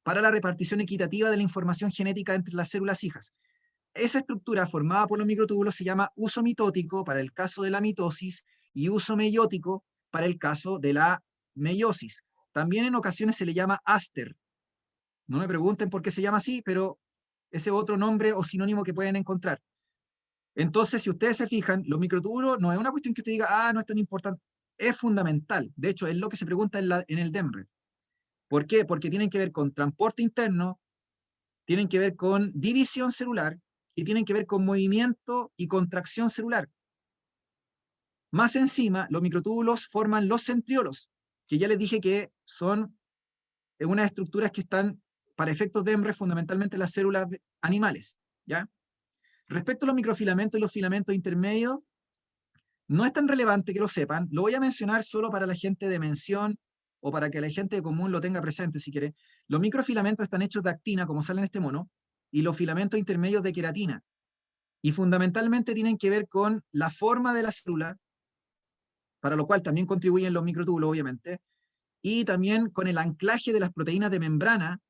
para la repartición equitativa de la información genética entre las células hijas. Esa estructura formada por los microtúbulos se llama uso mitótico para el caso de la mitosis y uso meiótico para el caso de la meiosis. También en ocasiones se le llama áster. No me pregunten por qué se llama así, pero ese es otro nombre o sinónimo que pueden encontrar. Entonces, si ustedes se fijan, los microtúbulos no es una cuestión que usted diga, ah, no es tan importante. Es fundamental. De hecho, es lo que se pregunta en el DEMRE. ¿Por qué? Porque tienen que ver con transporte interno, tienen que ver con división celular y tienen que ver con movimiento y contracción celular. Más encima, los microtúbulos forman los centriolos, que ya les dije que son unas estructuras que están para efectos de EMRE fundamentalmente en las células animales, ¿ya? Respecto a los microfilamentos y los filamentos intermedios, no es tan relevante que lo sepan, lo voy a mencionar solo para la gente de mención o para que la gente común lo tenga presente si quiere. Los microfilamentos están hechos de actina, como sale en este mono, y los filamentos intermedios de queratina. Y fundamentalmente tienen que ver con la forma de la célula, para lo cual también contribuyen los microtúbulos, obviamente, y también con el anclaje de las proteínas de membrana,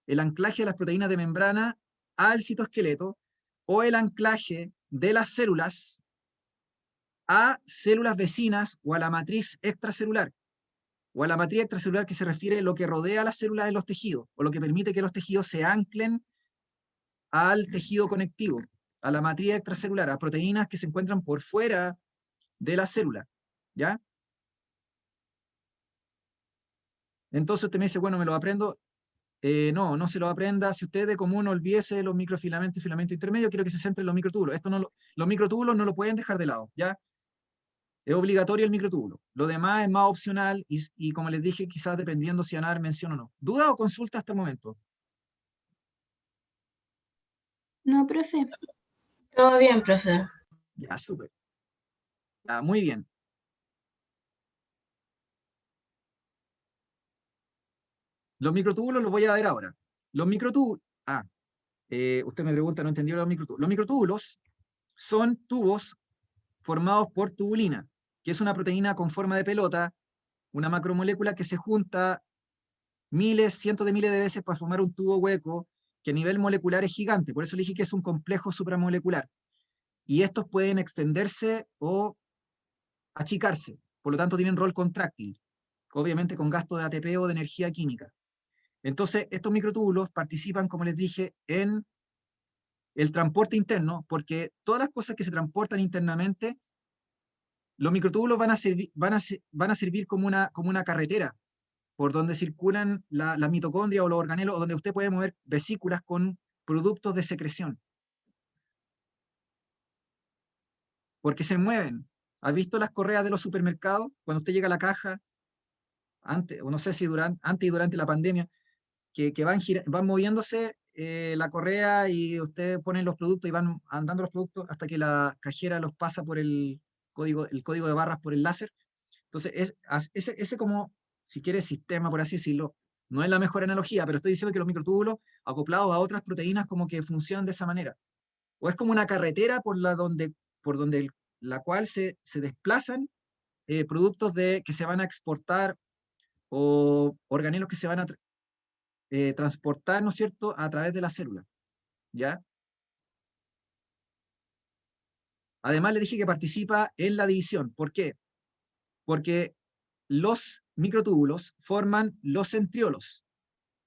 el anclaje de las proteínas de membrana al citoesqueleto, o el anclaje de las células a células vecinas o a la matriz extracelular, o a la matriz extracelular que se refiere a lo que rodea a las células en los tejidos, o lo que permite que los tejidos se anclen al tejido conectivo, a la matriz extracelular, a proteínas que se encuentran por fuera de la célula, ¿ya? Entonces usted me dice, bueno, me lo aprendo. No, no se lo aprenda. Si usted de común olvídese los microfilamentos y filamentos intermedios, quiero que se centre en los microtúbulos. Los microtúbulos no lo pueden dejar de lado, ¿ya? Es obligatorio el microtúbulo. Lo demás es más opcional y como les dije, quizás dependiendo si van a dar mención o no. ¿Duda o consulta hasta el momento? No, profe. Todo bien, profe. Ya, súper. Ya, muy bien. Los microtúbulos los voy a ver ahora. Los microtúbulos... usted me pregunta, no entendió los microtúbulos. Los microtúbulos son tubos formados por tubulina, que es una proteína con forma de pelota, una macromolécula que se junta miles, cientos de miles de veces para formar un tubo hueco que a nivel molecular es gigante. Por eso le dije que es un complejo supramolecular. Y estos pueden extenderse o achicarse. Por lo tanto, tienen rol contráctil, obviamente con gasto de ATP o de energía química. Entonces, estos microtúbulos participan, como les dije, en el transporte interno, porque todas las cosas que se transportan internamente, los microtúbulos van a servir como una carretera por donde circulan las mitocondrias o los organelos, o donde usted puede mover vesículas con productos de secreción. Porque se mueven. ¿Has visto las correas de los supermercados? Cuando usted llega a la caja, antes, o no sé si antes y durante la pandemia, que van moviéndose la correa y usted pone los productos y van andando los productos hasta que la cajera los pasa por el código de barras por el láser. Entonces, ese como, si quiere, sistema, por así decirlo, no es la mejor analogía, pero estoy diciendo que los microtúbulos acoplados a otras proteínas como que funcionan de esa manera. O es como una carretera por donde la cual se desplazan productos que se van a exportar o organelos que se van a transportar, ¿no es cierto?, a través de la célula, ¿ya? Además, le dije que participa en la división. ¿Por qué? Porque los microtúbulos forman los centriolos.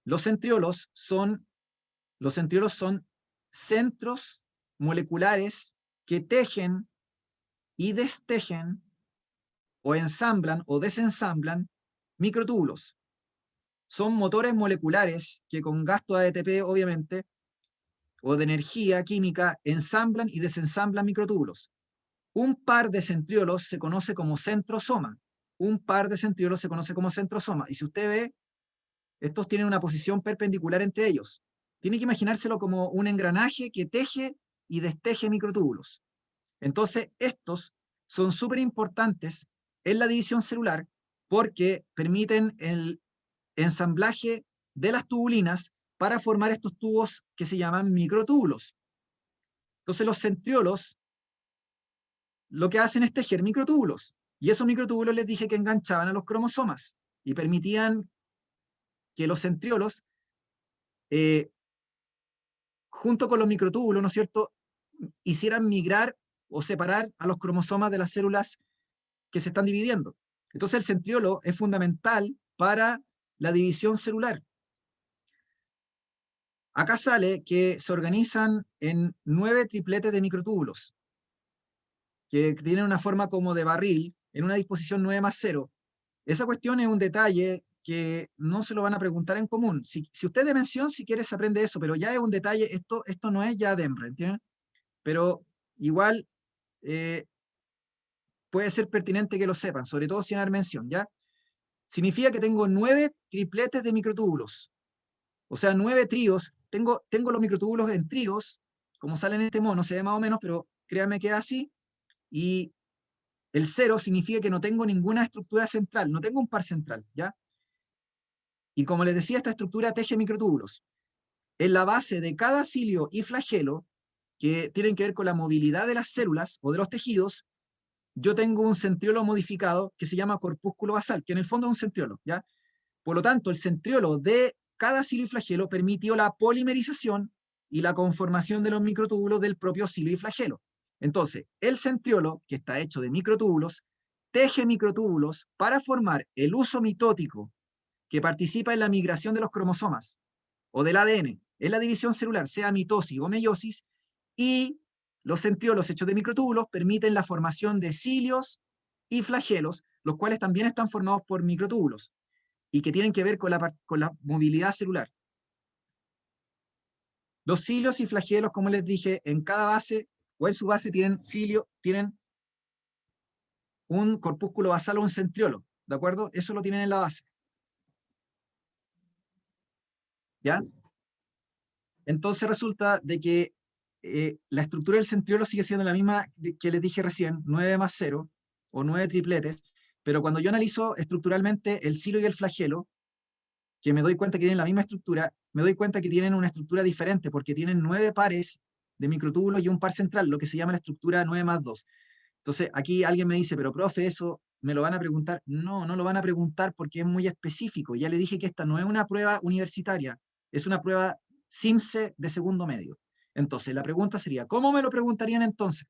Los centriolos son centros moleculares que tejen y destejen o ensamblan o desensamblan microtúbulos. Son motores moleculares que con gasto de ATP, obviamente, o de energía química, ensamblan y desensamblan microtúbulos. Un par de centriolos se conoce como centrosoma. Un par de centriolos se conoce como centrosoma. Y si usted ve, estos tienen una posición perpendicular entre ellos. Tiene que imaginárselo como un engranaje que teje y desteje microtúbulos. Entonces, estos son súper importantes en la división celular porque permiten el ensamblaje de las tubulinas para formar estos tubos que se llaman microtúbulos. Entonces, los centriolos lo que hacen es tejer microtúbulos. Y esos microtúbulos les dije que enganchaban a los cromosomas y permitían que los centriolos, junto con los microtúbulos, ¿no es cierto?, hicieran migrar o separar a los cromosomas de las células que se están dividiendo. Entonces el centriolo es fundamental para la división celular. Acá sale que se organizan en 9 tripletes de microtúbulos, que tienen una forma como de barril, en una disposición 9+0. Esa cuestión es un detalle que no se lo van a preguntar en común. Si usted de mención, si quiere, se aprende eso, pero ya es un detalle, esto no es ya DEMRE, ¿entienden? Pero igual puede ser pertinente que lo sepan, sobre todo sin dar mención, ¿ya? Significa que tengo 9 tripletes de microtúbulos, o sea, 9 tríos. Tengo los microtúbulos en tríos, como sale en este mono, se ve más o menos, pero créanme que es así, y el 0 significa que no tengo ninguna estructura central, no tengo un par central, ¿ya? Y como les decía, esta estructura teje microtúbulos. En la base de cada cilio y flagelo, que tienen que ver con la movilidad de las células o de los tejidos, yo tengo un centriolo modificado que se llama corpúsculo basal, que en el fondo es un centriolo, ¿ya? Por lo tanto, el centriolo de cada cilio y flagelo permitió la polimerización y la conformación de los microtúbulos del propio cilio y flagelo. Entonces, el centriolo, que está hecho de microtúbulos, teje microtúbulos para formar el uso mitótico que participa en la migración de los cromosomas o del ADN en la división celular, sea mitosis o meiosis, y los centriolos hechos de microtúbulos permiten la formación de cilios y flagelos, los cuales también están formados por microtúbulos y que tienen que ver con la movilidad celular. Los cilios y flagelos, como les dije, en cada base o en su base tienen un corpúsculo basal o un centriolo, ¿de acuerdo? Eso lo tienen en la base. ¿Ya? Entonces resulta de que la estructura del centriolo sigue siendo la misma que les dije recién, 9+0 o 9 tripletes, pero cuando yo analizo estructuralmente el cilio y el flagelo, que me doy cuenta que tienen la misma estructura, me doy cuenta que tienen una estructura diferente, porque tienen 9 pares de microtúbulos y un par central, lo que se llama la estructura 9+2. Entonces aquí alguien me dice, pero profe, ¿eso me lo van a preguntar? No, no lo van a preguntar porque es muy específico. Ya le dije que esta no es una prueba universitaria, es una prueba CIMSE de segundo medio. Entonces la pregunta sería, ¿cómo me lo preguntarían entonces?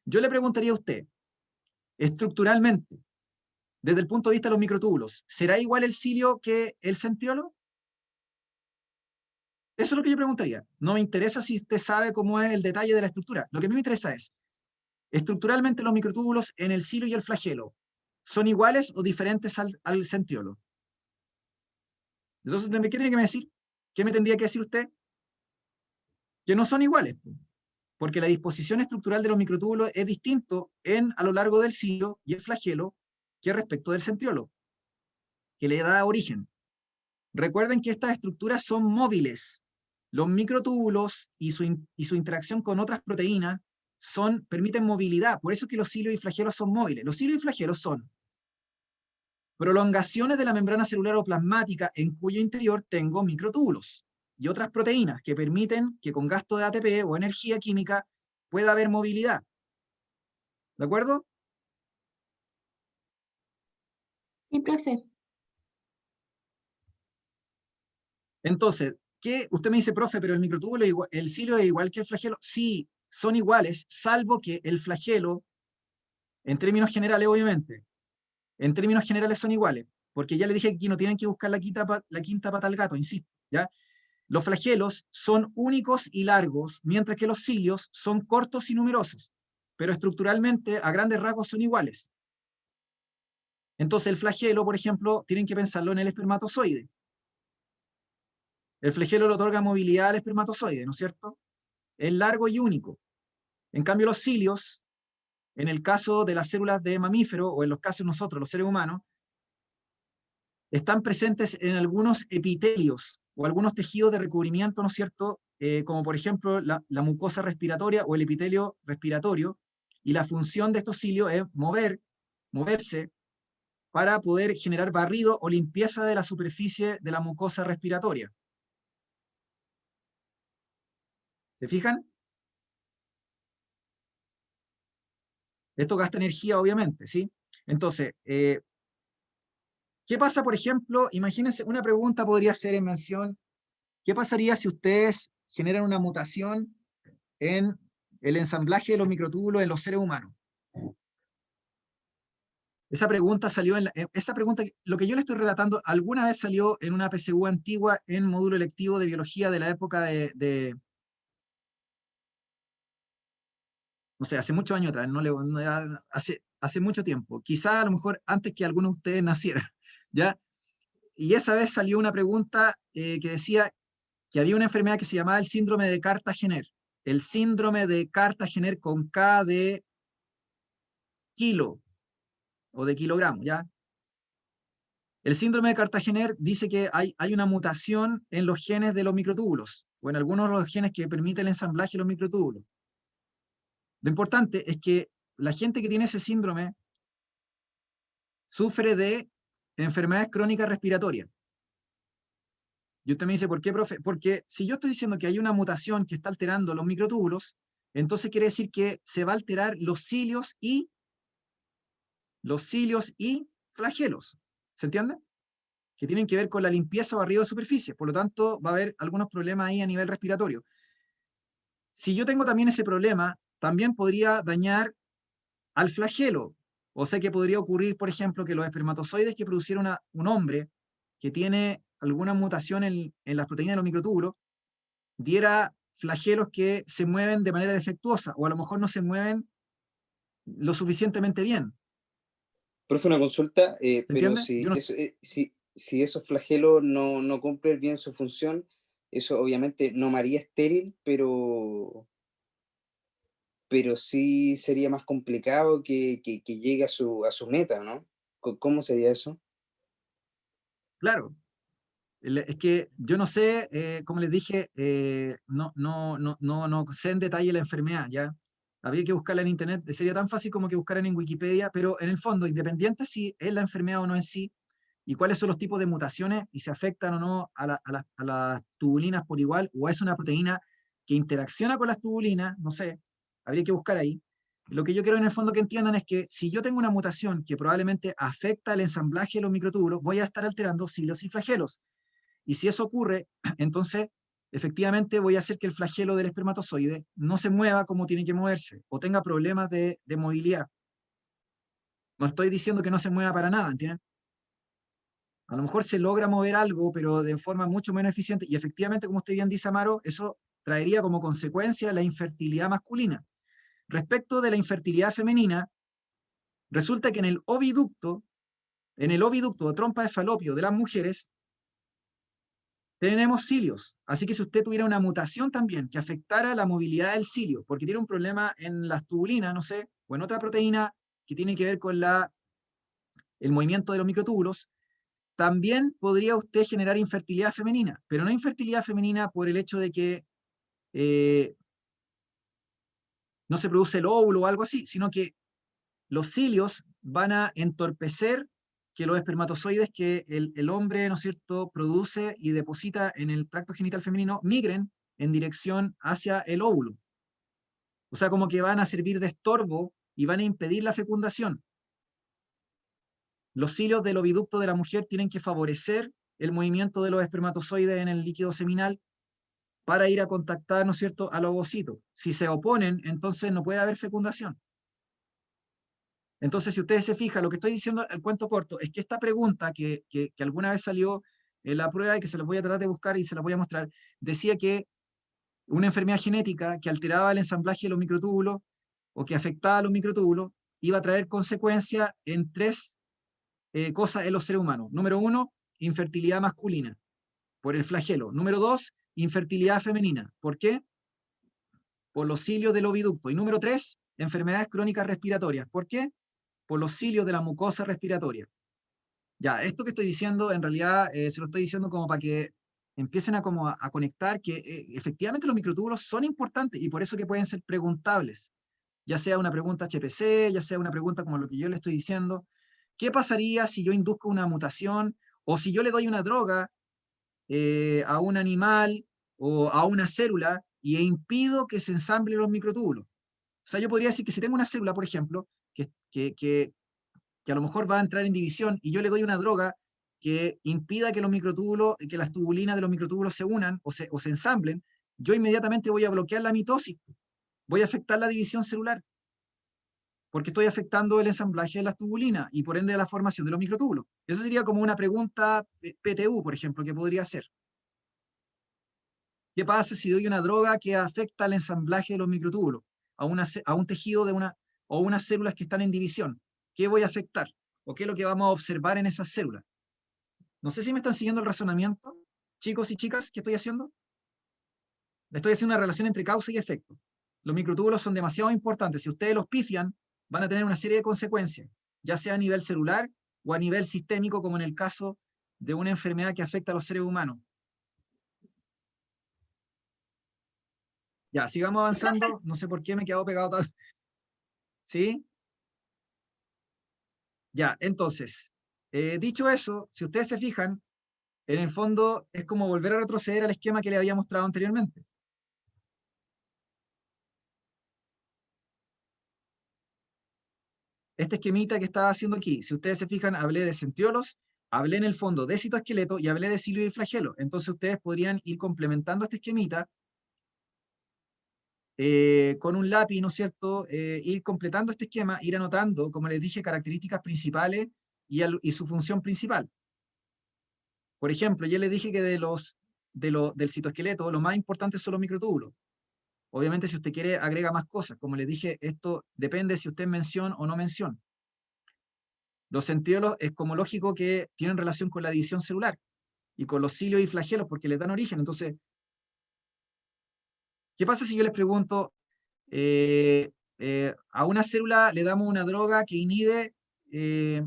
Yo le preguntaría a usted, estructuralmente, desde el punto de vista de los microtúbulos, ¿será igual el cilio que el centriolo? Eso es lo que yo preguntaría. No me interesa si usted sabe cómo es el detalle de la estructura. Lo que a mí me interesa es, estructuralmente los microtúbulos en el cilio y el flagelo, ¿son iguales o diferentes al centriolo? Entonces, ¿qué tiene que me decir? ¿Qué me tendría que decir usted? Que no son iguales, porque la disposición estructural de los microtúbulos es distinto a lo largo del cilio y el flagelo que respecto del centriolo, que le da origen. Recuerden que estas estructuras son móviles. Los microtúbulos y su interacción con otras proteínas permiten movilidad. Por eso es que los cilios y flagelos son móviles. Los cilios y flagelos son prolongaciones de la membrana celular o plasmática en cuyo interior tengo microtúbulos y otras proteínas que permiten que con gasto de ATP o energía química pueda haber movilidad. ¿De acuerdo? Sí, profe. Entonces, ¿qué? Usted me dice, profe, pero el microtúbulo, el cilio es igual que el flagelo. Sí, son iguales, salvo que el flagelo, en términos generales, obviamente, en términos generales son iguales, porque ya les dije que aquí no tienen que buscar la quinta pata al gato, insisto, ¿ya? Los flagelos son únicos y largos, mientras que los cilios son cortos y numerosos, pero estructuralmente, a grandes rasgos, son iguales. Entonces, el flagelo, por ejemplo, tienen que pensarlo en el espermatozoide. El flagelo le otorga movilidad al espermatozoide, ¿no es cierto? Es largo y único. En cambio, los cilios, en el caso de las células de mamífero, o en los casos de nosotros, los seres humanos, están presentes en algunos epitelios o algunos tejidos de recubrimiento, ¿no es cierto? Como por ejemplo la mucosa respiratoria o el epitelio respiratorio, y la función de estos cilios es moverse para poder generar barrido o limpieza de la superficie de la mucosa respiratoria. ¿Se fijan? Esto gasta energía, obviamente, ¿sí? Entonces, ¿qué pasa, por ejemplo? Imagínense, una pregunta podría ser en mención, ¿qué pasaría si ustedes generan una mutación en el ensamblaje de los microtúbulos en los seres humanos? Esa pregunta salió esa pregunta, lo que yo le estoy relatando, alguna vez salió en una PSU antigua en módulo electivo de biología de la época no sé, hace muchos años atrás, hace mucho tiempo, quizá a lo mejor antes que alguno de ustedes naciera, ¿ya? Y esa vez salió una pregunta que decía que había una enfermedad que se llamaba el síndrome de Cartagener. El síndrome de Cartagener con K de kilo o de kilogramo, ¿ya? El síndrome de Cartagener dice que hay una mutación en los genes de los microtúbulos, o en algunos de los genes que permiten el ensamblaje de los microtúbulos. Lo importante es que la gente que tiene ese síndrome sufre de enfermedades crónicas respiratorias. Y usted me dice, ¿por qué, profe? Porque si yo estoy diciendo que hay una mutación que está alterando los microtúbulos, entonces quiere decir que se va a alterar los cilios y flagelos. ¿Se entiende? Que tienen que ver con la limpieza o barrido de superficie. Por lo tanto, va a haber algunos problemas ahí a nivel respiratorio. Si yo tengo también ese problema, también podría dañar al flagelo. O sea que podría ocurrir, por ejemplo, que los espermatozoides que produciera un hombre que tiene alguna mutación en las proteínas de los microtúbulos, diera flagelos que se mueven de manera defectuosa, o a lo mejor no se mueven lo suficientemente bien. Profe, una consulta, ¿Se pero entiende? Yo no- si esos flagelos no cumplen bien su función, eso obviamente no me haría estéril, pero sí sería más complicado que llegue a su meta, ¿no? ¿Cómo sería eso? Claro, es que yo no sé, como les dije, no sé en detalle la enfermedad, ¿ya? Habría que buscarla en internet, sería tan fácil como que buscaran en Wikipedia, pero en el fondo, independiente si es la enfermedad o no en sí, y cuáles son los tipos de mutaciones, y se afectan o no a las tubulinas por igual, o es una proteína que interacciona con las tubulinas, no sé, habría que buscar ahí. Lo que yo quiero en el fondo que entiendan es que si yo tengo una mutación que probablemente afecta el ensamblaje de los microtúbulos, voy a estar alterando cilios y flagelos. Y si eso ocurre, entonces efectivamente voy a hacer que el flagelo del espermatozoide no se mueva como tiene que moverse o tenga problemas de movilidad. No estoy diciendo que no se mueva para nada, ¿entienden? A lo mejor se logra mover algo, pero de forma mucho menos eficiente. Y efectivamente, como usted bien dice, Amaro, eso traería como consecuencia la infertilidad masculina. Respecto de la infertilidad femenina, resulta que en el oviducto o trompa de falopio de las mujeres, tenemos cilios. Así que si usted tuviera una mutación también que afectara la movilidad del cilio, porque tiene un problema en las tubulinas, no sé, o en otra proteína que tiene que ver con el movimiento de los microtúbulos, también podría usted generar infertilidad femenina, pero no infertilidad femenina por el hecho de que no se produce el óvulo o algo así, sino que los cilios van a entorpecer que los espermatozoides que el hombre, ¿no es cierto?, produce y deposita en el tracto genital femenino migren en dirección hacia el óvulo. O sea, como que van a servir de estorbo y van a impedir la fecundación. Los cilios del oviducto de la mujer tienen que favorecer el movimiento de los espermatozoides en el líquido seminal para ir a contactar, ¿no es cierto?, al ovocito. Si se oponen, entonces no puede haber fecundación. Entonces, si ustedes se fijan, lo que estoy diciendo, el cuento corto, es que esta pregunta que alguna vez salió en la prueba y que se las voy a tratar de buscar y se las voy a mostrar, decía que una enfermedad genética que alteraba el ensamblaje de los microtúbulos o que afectaba a los microtúbulos iba a traer consecuencias en tres cosas en los seres humanos. Número 1, infertilidad masculina, por el flagelo. Número 2, infertilidad femenina. ¿Por qué? Por los cilios del oviducto. Y número 3, enfermedades crónicas respiratorias. ¿Por qué? Por los cilios de la mucosa respiratoria. Ya, esto que estoy diciendo, en realidad se lo estoy diciendo como para que empiecen a conectar que efectivamente los microtúbulos son importantes y por eso que pueden ser preguntables. Ya sea una pregunta HPC, ya sea una pregunta como lo que yo le estoy diciendo. ¿Qué pasaría si yo induzco una mutación o si yo le doy una droga a un animal o a una célula y impido que se ensamblen los microtúbulos? O sea, yo podría decir que si tengo una célula, por ejemplo, que a lo mejor va a entrar en división y yo le doy una droga que impida que los microtúbulos, que las tubulinas de los microtúbulos se unan o se ensamblen, yo inmediatamente voy a bloquear la mitosis, voy a afectar la división celular, porque estoy afectando el ensamblaje de las tubulinas y por ende la formación de los microtúbulos. Esa sería como una pregunta PTU, por ejemplo, que podría hacer. ¿Qué pasa si doy una droga que afecta el ensamblaje de los microtúbulos a un tejido o unas células que están en división? ¿Qué voy a afectar? ¿O qué es lo que vamos a observar en esas células? No sé si me están siguiendo el razonamiento, chicos y chicas, que estoy haciendo. Estoy haciendo una relación entre causa y efecto. Los microtúbulos son demasiado importantes. Si ustedes los pifian, van a tener una serie de consecuencias, ya sea a nivel celular o a nivel sistémico, como en el caso de una enfermedad que afecta a los seres humanos. Ya, sigamos avanzando. No sé por qué me he quedado pegado tanto. ¿Sí? Ya, entonces, dicho eso, si ustedes se fijan, en el fondo es como volver a retroceder al esquema que les había mostrado anteriormente. Este esquemita que estaba haciendo aquí, si ustedes se fijan, hablé de centriolos, hablé en el fondo de citoesqueleto y hablé de cilio y flagelo. Entonces ustedes podrían ir complementando este esquemita con un lápiz, ¿no es cierto? Ir completando este esquema, ir anotando, como les dije, características principales y su función principal. Por ejemplo, yo les dije que del citoesqueleto, lo más importante son los microtúbulos. Obviamente, si usted quiere, agrega más cosas. Como les dije, esto depende si usted menciona o no menciona. Los centriolos es como lógico que tienen relación con la división celular y con los cilios y flagelos porque les dan origen. Entonces, ¿qué pasa si yo les pregunto, a una célula le damos una droga eh,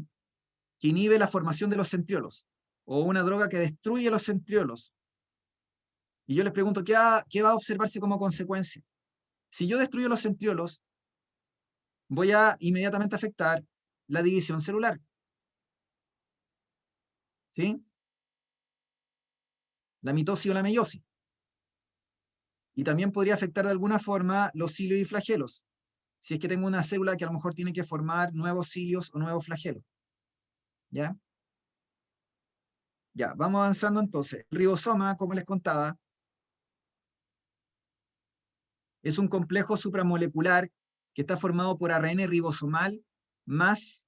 que inhibe la formación de los centriolos o una droga que destruye los centriolos? Y yo les pregunto, ¿qué va a observarse como consecuencia? Si yo destruyo los centriolos, voy a inmediatamente afectar la división celular. ¿Sí? La mitosis o la meiosis. Y también podría afectar de alguna forma los cilios y flagelos, si es que tengo una célula que a lo mejor tiene que formar nuevos cilios o nuevos flagelos. ¿Ya? Ya, vamos avanzando entonces. El ribosoma, como les contaba, es un complejo supramolecular que está formado por ARN ribosomal más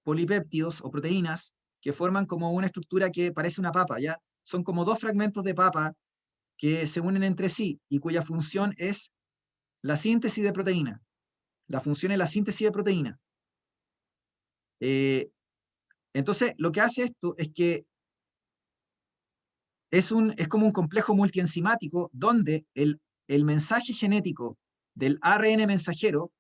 polipéptidos o proteínas que forman como una estructura que parece una papa, ¿ya? Son como dos fragmentos de papa que se unen entre sí y cuya función es la síntesis de proteína. La función es la síntesis de proteína. Entonces, lo que hace esto es que es como un complejo multienzimático donde el mensaje genético del ARN mensajero,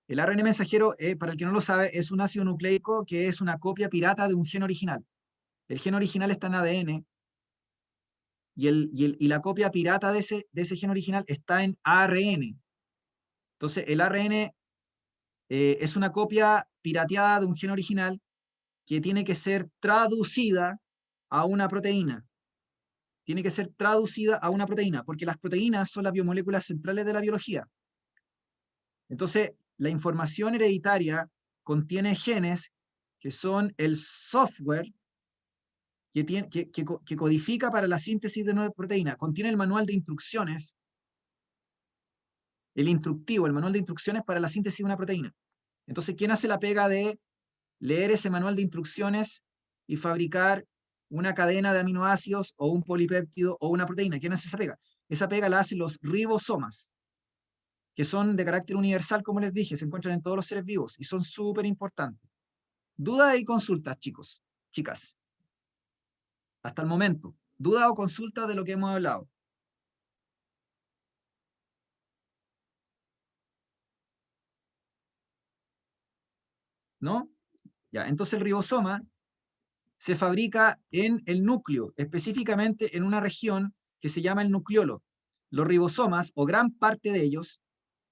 el ARN mensajero, para el que no lo sabe, es un ácido nucleico que es una copia pirata de un gen original. El gen original está en ADN y la copia pirata de ese gen original está en ARN. Entonces, el ARN es una copia pirateada de un gen original que tiene que ser traducida a una proteína. Tiene que ser traducida a una proteína, porque las proteínas son las biomoléculas centrales de la biología. Entonces, la información hereditaria contiene genes que son el software que codifica para la síntesis de una proteína. Contiene el manual de instrucciones, el instructivo, el manual de instrucciones para la síntesis de una proteína. Entonces, ¿quién hace la pega de leer ese manual de instrucciones y fabricar una cadena de aminoácidos o un polipéptido o una proteína? ¿Quién hace esa pega? Esa pega la hacen los ribosomas, que son de carácter universal, como les dije, se encuentran en todos los seres vivos y son súper importantes. ¿Dudas y consultas, chicos, chicas? Hasta el momento. ¿Dudas o consultas de lo que hemos hablado? ¿No? Ya, entonces el ribosoma se fabrica en el núcleo, específicamente en una región que se llama el nucleolo. Los ribosomas, o gran parte de ellos,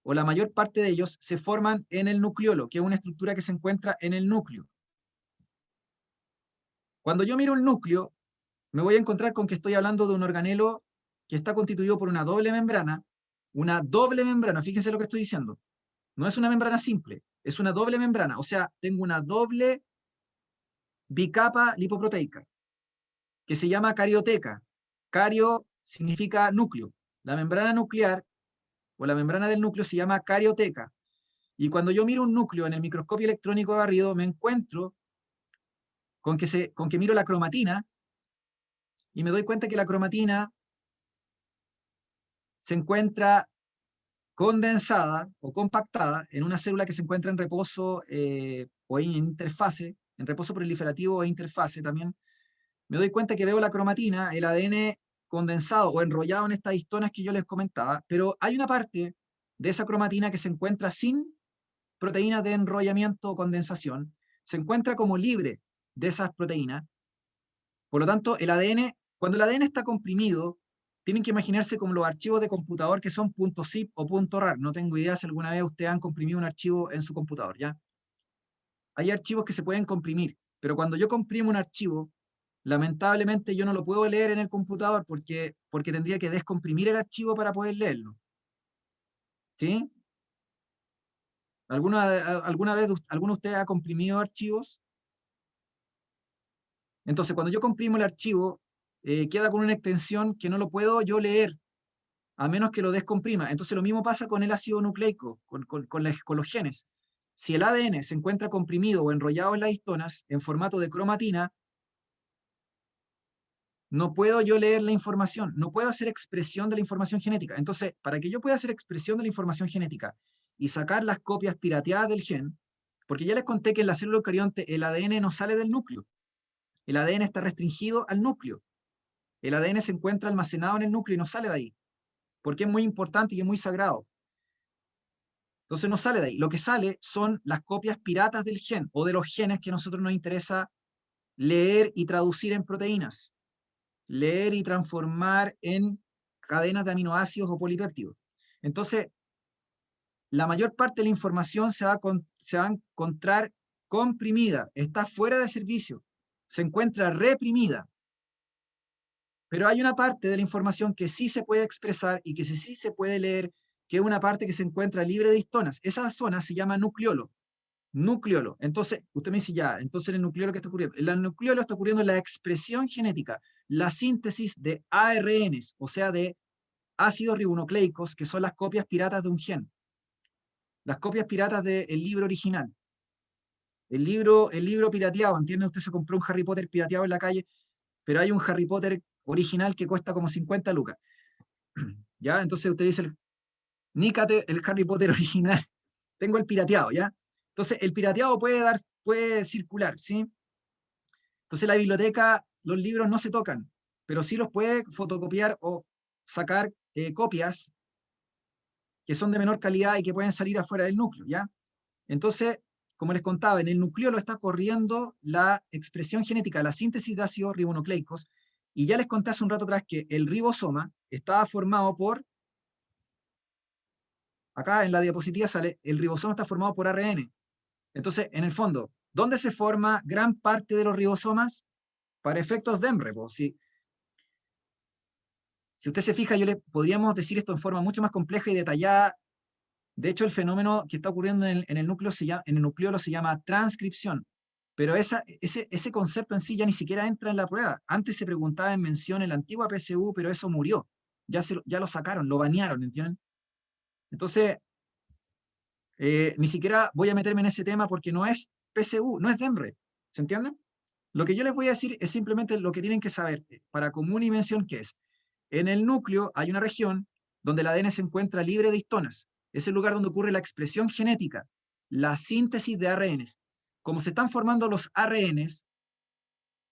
o la mayor parte de ellos, se forman en el nucleolo, que es una estructura que se encuentra en el núcleo. Cuando yo miro el núcleo, me voy a encontrar con que estoy hablando de un organelo que está constituido por una doble membrana, fíjense lo que estoy diciendo. No es una membrana simple, es una doble membrana, o sea, tengo una doble bicapa lipoproteica, que se llama carioteca. Cario significa núcleo. La membrana nuclear, o la membrana del núcleo, se llama carioteca. Y cuando yo miro un núcleo en el microscopio electrónico de barrido, me encuentro con que miro la cromatina, y me doy cuenta que la cromatina se encuentra condensada o compactada en una célula que se encuentra en reposo o en interfase, en reposo proliferativo e interfase también. Me doy cuenta que veo la cromatina, el ADN condensado o enrollado en estas histonas que yo les comentaba, pero hay una parte de esa cromatina que se encuentra sin proteínas de enrollamiento o condensación, se encuentra como libre de esas proteínas. Por lo tanto, el ADN, cuando el ADN está comprimido, tienen que imaginarse como los archivos de computador que son .zip o .rar. No tengo idea si alguna vez ustedes han comprimido un archivo en su computador, ¿ya? Hay archivos que se pueden comprimir, pero cuando yo comprimo un archivo, lamentablemente yo no lo puedo leer en el computador porque tendría que descomprimir el archivo para poder leerlo. ¿Sí? ¿Alguna vez alguno de ustedes ha comprimido archivos? Entonces, cuando yo comprimo el archivo, queda con una extensión que no lo puedo yo leer, a menos que lo descomprima. Entonces, lo mismo pasa con el ácido nucleico, con los genes. Si el ADN se encuentra comprimido o enrollado en las histonas en formato de cromatina, no puedo yo leer la información, no puedo hacer expresión de la información genética. Entonces, para que yo pueda hacer expresión de la información genética y sacar las copias pirateadas del gen, porque ya les conté que en la célula eucarionte el ADN no sale del núcleo. El ADN está restringido al núcleo. El ADN se encuentra almacenado en el núcleo y no sale de ahí, porque es muy importante y es muy sagrado. Entonces no sale de ahí. Lo que sale son las copias piratas del gen o de los genes que a nosotros nos interesa leer y traducir en proteínas, leer y transformar en cadenas de aminoácidos o polipéptidos. Entonces, la mayor parte de la información se va a encontrar comprimida, está fuera de servicio, se encuentra reprimida. Pero hay una parte de la información que sí se puede expresar y que sí se puede leer, que es una parte que se encuentra libre de histonas. Esa zona se llama nucleolo. Nucleolo. Entonces, usted me dice ya, entonces en el nucleolo, ¿qué está ocurriendo? En el nucleolo está ocurriendo la expresión genética, la síntesis de ARNs, o sea, de ácidos ribonucleicos, que son las copias piratas de un gen. Las copias piratas del libro original. El libro pirateado, ¿entiende? Usted se compró un Harry Potter pirateado en la calle, pero hay un Harry Potter original que cuesta como 50 lucas. ¿Ya? Entonces usted dice, nícate el Harry Potter original. Tengo el pirateado, ¿ya? Entonces el pirateado puede circular, ¿sí? Entonces la biblioteca, los libros no se tocan, pero sí los puede fotocopiar o sacar copias que son de menor calidad y que pueden salir afuera del núcleo, ¿ya? Entonces, como les contaba, en el nucleolo está corriendo la expresión genética, la síntesis de ácidos ribonucleicos, y ya les conté hace un rato atrás que el ribosoma estaba formado por, acá en la diapositiva sale, el ribosoma está formado por ARN. Entonces, en el fondo, ¿dónde se forma gran parte de los ribosomas? Para efectos de EMRE. Si usted se fija, podríamos decir esto en forma mucho más compleja y detallada. De hecho, el fenómeno que está ocurriendo en el nucleolo se llama transcripción. Pero ese concepto en sí ya ni siquiera entra en la prueba. Antes se preguntaba en mención en la antigua PSU, pero eso murió. Ya lo sacaron, lo banearon, ¿entienden? Entonces, ni siquiera voy a meterme en ese tema porque no es PSU, no es DEMRE. ¿Se entiende? Lo que yo les voy a decir es simplemente lo que tienen que saber para común y mención, que es, en el núcleo hay una región donde el ADN se encuentra libre de histonas. Es el lugar donde ocurre la expresión genética, la síntesis de ARNs. Como se están formando los ARNs,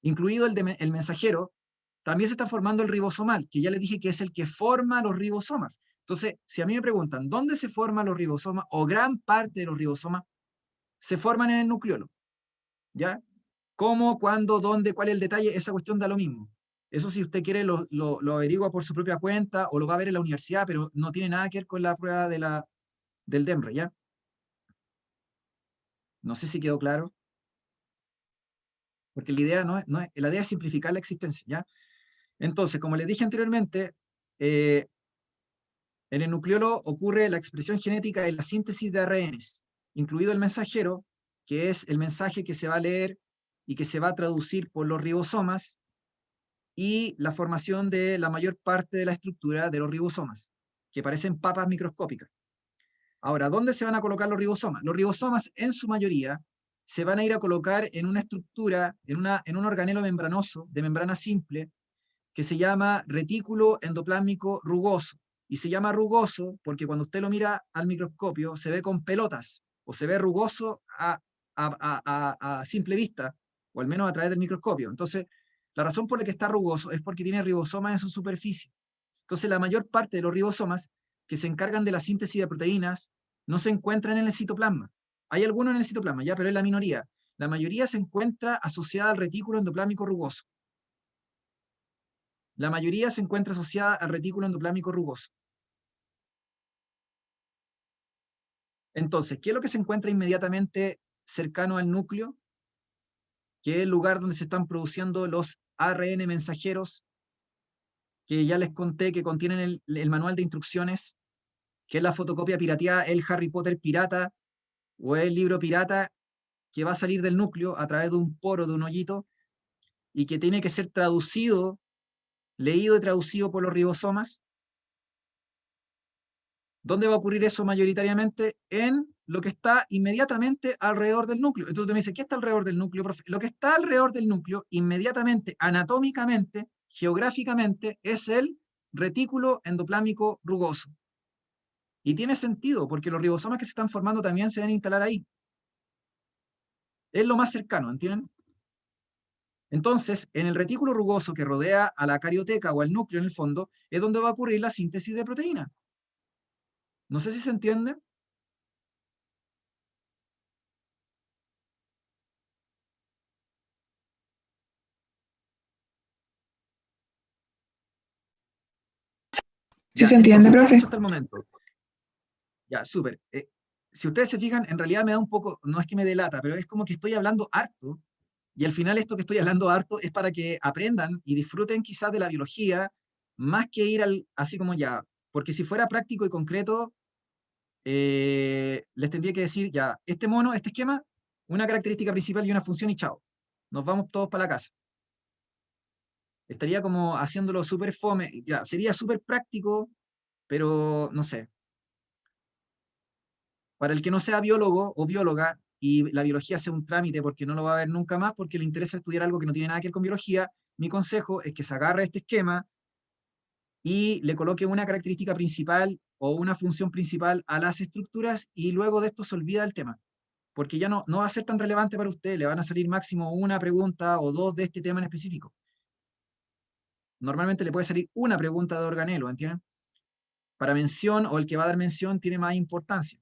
incluido el mensajero, también se está formando el ribosomal, que ya les dije que es el que forma los ribosomas. Entonces, si a mí me preguntan, ¿dónde se forman los ribosomas? O gran parte de los ribosomas se forman en el nucleolo. ¿Ya? ¿Cómo, cuándo, dónde, cuál es el detalle? Esa cuestión da lo mismo. Eso si usted quiere lo averigua por su propia cuenta o lo va a ver en la universidad, pero no tiene nada que ver con la prueba del DEMRE, ¿ya? No sé si quedó claro. Porque la idea la idea es simplificar la existencia, ¿ya? Entonces, como les dije anteriormente, en el nucleolo ocurre la expresión genética y la síntesis de ARNs, incluido el mensajero, que es el mensaje que se va a leer y que se va a traducir por los ribosomas, y la formación de la mayor parte de la estructura de los ribosomas, que parecen papas microscópicas. Ahora, ¿dónde se van a colocar los ribosomas? Los ribosomas, en su mayoría, se van a ir a colocar en una estructura, en un organelo membranoso, de membrana simple, que se llama retículo endoplásmico rugoso. Y se llama rugoso porque cuando usted lo mira al microscopio, se ve con pelotas, o se ve rugoso a simple vista, o al menos a través del microscopio. Entonces, la razón por la que está rugoso es porque tiene ribosomas en su superficie. Entonces, la mayor parte de los ribosomas que se encargan de la síntesis de proteínas no se encuentran en el citoplasma. Hay algunos en el citoplasma, ya, pero es la minoría. La mayoría se encuentra asociada al retículo endoplásmico rugoso. La mayoría se encuentra asociada al retículo endoplámico rugoso. Entonces, ¿qué es lo que se encuentra inmediatamente cercano al núcleo? Que es el lugar donde se están produciendo los ARN mensajeros, que ya les conté que contienen el manual de instrucciones, que es la fotocopia pirateada, el Harry Potter pirata, o el libro pirata, que va a salir del núcleo a través de un poro, de un hoyito, y que tiene que ser traducido, leído y traducido por los ribosomas. ¿Dónde va a ocurrir eso mayoritariamente? En lo que está inmediatamente alrededor del núcleo. Entonces usted me dice, ¿qué está alrededor del núcleo, profe? Lo que está alrededor del núcleo, inmediatamente, anatómicamente, geográficamente, es el retículo endoplámico rugoso. Y tiene sentido, porque los ribosomas que se están formando también se van a instalar ahí. Es lo más cercano, ¿entienden? Entonces, en el retículo rugoso que rodea a la carioteca o al núcleo en el fondo, es donde va a ocurrir la síntesis de proteína. No sé si se entiende. Sí Ya, se entiende, entonces, ¿qué has profe. hecho hasta el momento? Ya, súper. Si ustedes se fijan, en realidad me da un poco, no es que me delata, pero es como que estoy hablando harto, y al final esto que estoy hablando harto es para que aprendan y disfruten quizás de la biología, más que ir así como ya, porque si fuera práctico y concreto, les tendría que decir, ya, este mono, este esquema, una característica principal y una función y chao. Nos vamos todos para la casa. Estaría como haciéndolo súper fome, ya, sería súper práctico, pero no sé. Para el que no sea biólogo o bióloga y la biología sea un trámite porque no lo va a ver nunca más porque le interesa estudiar algo que no tiene nada que ver con biología, mi consejo es que se agarre este esquema y le coloque una característica principal o una función principal a las estructuras y luego de esto se olvida del tema. Porque ya no va a ser tan relevante para usted, le van a salir máximo una pregunta o dos de este tema en específico. Normalmente le puede salir una pregunta de organelo, ¿entienden? Para mención o el que va a dar mención tiene más importancia.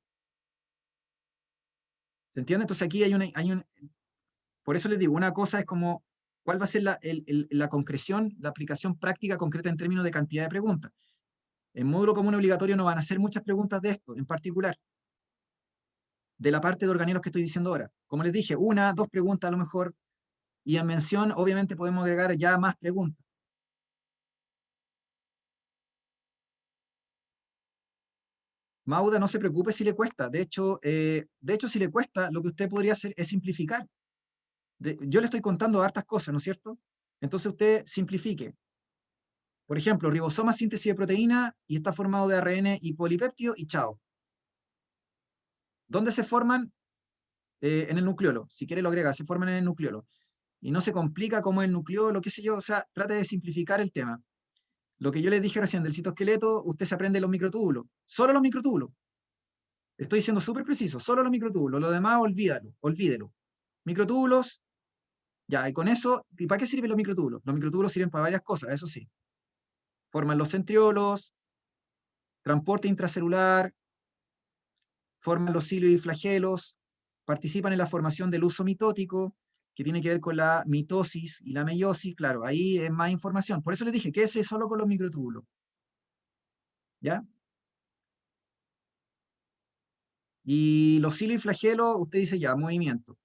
¿Se entiende? Entonces aquí por eso les digo, una cosa es como, ¿cuál va a ser la concreción, la aplicación práctica concreta en términos de cantidad de preguntas? En módulo común obligatorio no van a hacer muchas preguntas de esto, en particular, de la parte de organelos que estoy diciendo ahora. Como les dije, una, dos preguntas a lo mejor, y en mención obviamente podemos agregar ya más preguntas. Mauda, no se preocupe si le cuesta. De hecho, si le cuesta, lo que usted podría hacer es simplificar. yo le estoy contando hartas cosas, ¿no es cierto? Entonces usted simplifique. Por ejemplo, ribosoma síntesis de proteína y está formado de ARN y polipéptido y chao. ¿Dónde se forman? En el nucleolo. Si quiere lo agrega, se forman en el nucleolo. Y no se complica como el nucleolo, qué sé yo, o sea, trate de simplificar el tema. Lo que yo les dije recién del citoesqueleto, usted se aprende los microtúbulos. Solo los microtúbulos. Estoy siendo súper preciso, solo los microtúbulos. Lo demás, olvídelo. Microtúbulos, ya, y con eso, ¿y para qué sirven los microtúbulos? Los microtúbulos sirven para varias cosas, eso sí. Forman los centriolos, transporte intracelular, forman los cilios y flagelos, participan en la formación del uso mitótico, que tiene que ver con la mitosis y la meiosis, claro, ahí es más información. Por eso les dije, quédese solo con los microtúbulos. ¿Ya? Y los cilios y flagelos, usted dice ya, movimiento.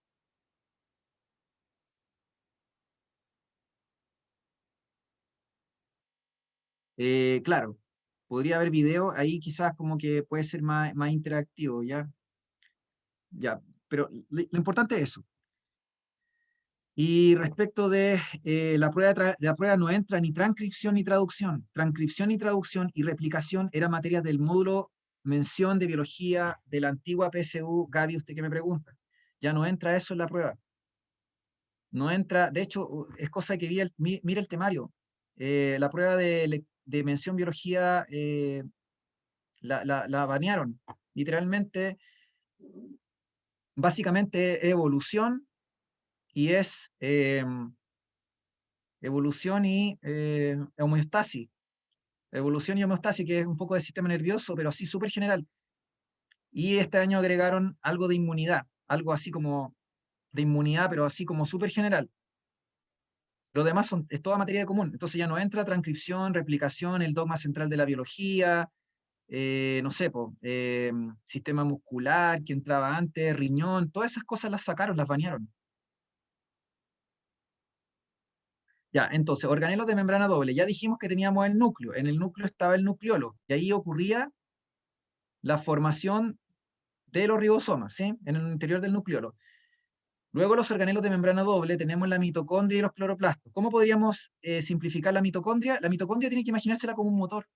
Claro, podría haber video, ahí quizás como que puede ser más interactivo, ¿ya? Ya, pero lo importante es eso. Y respecto de la prueba no entra ni transcripción ni traducción. Transcripción y traducción y replicación era materia del módulo mención de biología de la antigua PSU. Gaby, usted que me pregunta. Ya no entra eso en la prueba. No entra, de hecho, es cosa que mira el temario. La prueba de mención biología la banearon. Literalmente, básicamente evolución y es evolución y homeostasis. Evolución y homeostasis, que es un poco de sistema nervioso, pero así súper general. Y este año agregaron algo de inmunidad, algo así como de inmunidad, pero así como súper general. Lo demás es toda materia común. Entonces ya no entra transcripción, replicación, el dogma central de la biología, no sé, sistema muscular que entraba antes, riñón, todas esas cosas las sacaron, las banearon. Ya, entonces, organelos de membrana doble. Ya dijimos que teníamos el núcleo. En el núcleo estaba el nucleolo. Y ahí ocurría la formación de los ribosomas, ¿sí? En el interior del nucleolo. Luego los organelos de membrana doble tenemos la mitocondria y los cloroplastos. ¿Cómo podríamos simplificar la mitocondria? La mitocondria tiene que imaginársela como un motor.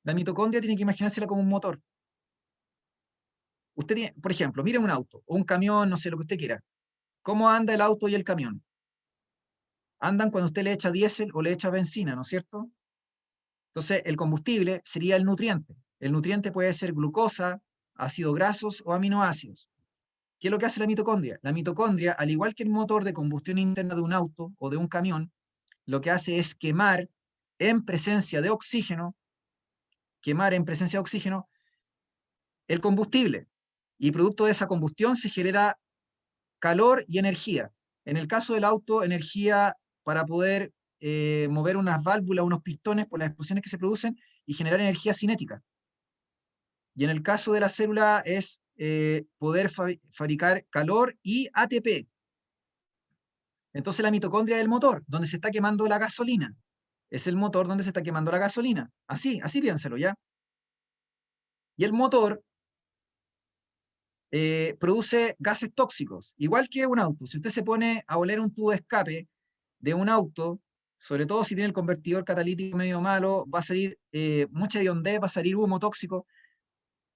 La mitocondria tiene que imaginársela como un motor. Usted tiene, por ejemplo, mire un auto o un camión, no sé, lo que usted quiera. ¿Cómo anda el auto y el camión? Andan cuando usted le echa diésel o le echa benzina, ¿no es cierto? Entonces, el combustible sería el nutriente. El nutriente puede ser glucosa, ácidos grasos o aminoácidos. ¿Qué es lo que hace la mitocondria? La mitocondria, al igual que el motor de combustión interna de un auto o de un camión, lo que hace es en presencia de oxígeno, quemar en presencia de oxígeno el combustible. Y producto de esa combustión se genera calor y energía. En el caso del auto, energía para poder mover unas válvulas, unos pistones por las explosiones que se producen y generar energía cinética. Y en el caso de la célula es poder fabricar calor y ATP. Entonces la mitocondria es el motor, donde se está quemando la gasolina. Es el motor donde se está quemando la gasolina. Así piénselo, ¿ya? Y el motor produce gases tóxicos, igual que un auto. Si usted se pone a oler un tubo de escape de un auto, sobre todo si tiene el convertidor catalítico medio malo, va a salir mucha hediondez, va a salir humo tóxico.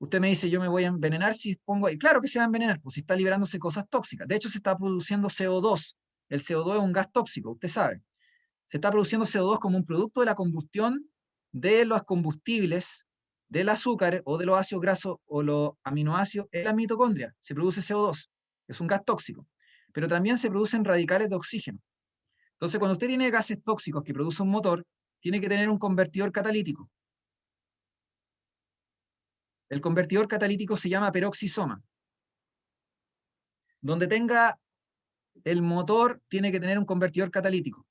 Usted me dice, yo me voy a envenenar si pongo... Y claro que se va a envenenar, pues si está liberándose cosas tóxicas. De hecho, se está produciendo CO2. El CO2 es un gas tóxico, usted sabe. Se está produciendo CO2 como un producto de la combustión de los combustibles, del azúcar o de los ácidos grasos o los aminoácidos en la mitocondria. Se produce CO2. Es un gas tóxico. Pero también se producen radicales de oxígeno. Entonces, cuando usted tiene gases tóxicos que produce un motor, tiene que tener un convertidor catalítico. El convertidor catalítico se llama peroxisoma. Donde tenga el motor, tiene que tener un convertidor catalítico.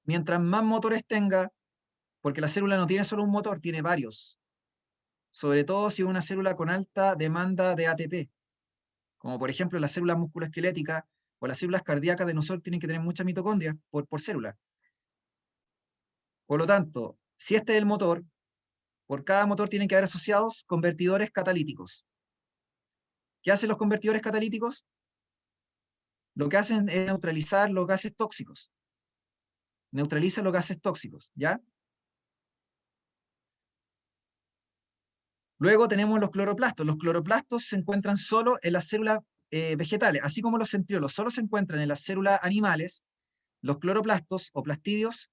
Mientras más motores tenga, porque la célula no tiene solo un motor, tiene varios. Sobre todo si es una célula con alta demanda de ATP. Como por ejemplo las células musculoesqueléticas o las células cardíacas de nosotros tienen que tener mucha mitocondria por célula. Por lo tanto, si este es el motor, por cada motor tienen que haber asociados convertidores catalíticos. ¿Qué hacen los convertidores catalíticos? lo que hacen es neutralizar los gases tóxicos. Neutraliza los gases tóxicos, ¿ya? Luego tenemos los cloroplastos. Los cloroplastos se encuentran solo en las células vegetales, así como los centriolos solo se encuentran en las células animales. Los cloroplastos o plastidios,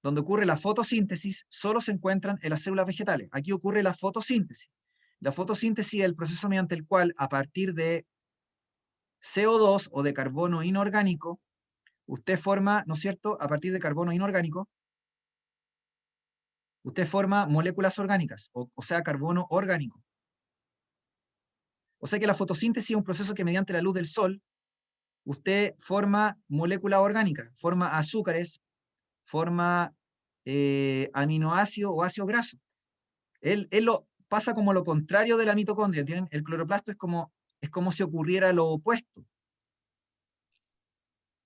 donde ocurre la fotosíntesis, solo se encuentran en las células vegetales. Aquí ocurre la fotosíntesis. La fotosíntesis es el proceso mediante el cual, a partir de CO2 o de carbono inorgánico, usted forma, ¿no es cierto?, a partir de carbono inorgánico, usted forma moléculas orgánicas, o sea, carbono orgánico. O sea que la fotosíntesis es un proceso que mediante la luz del sol, usted forma moléculas orgánicas, forma azúcares, forma aminoácidos o ácidos grasos. Él lo pasa como lo contrario de la mitocondria. ¿Entienden? El cloroplasto es como si ocurriera lo opuesto.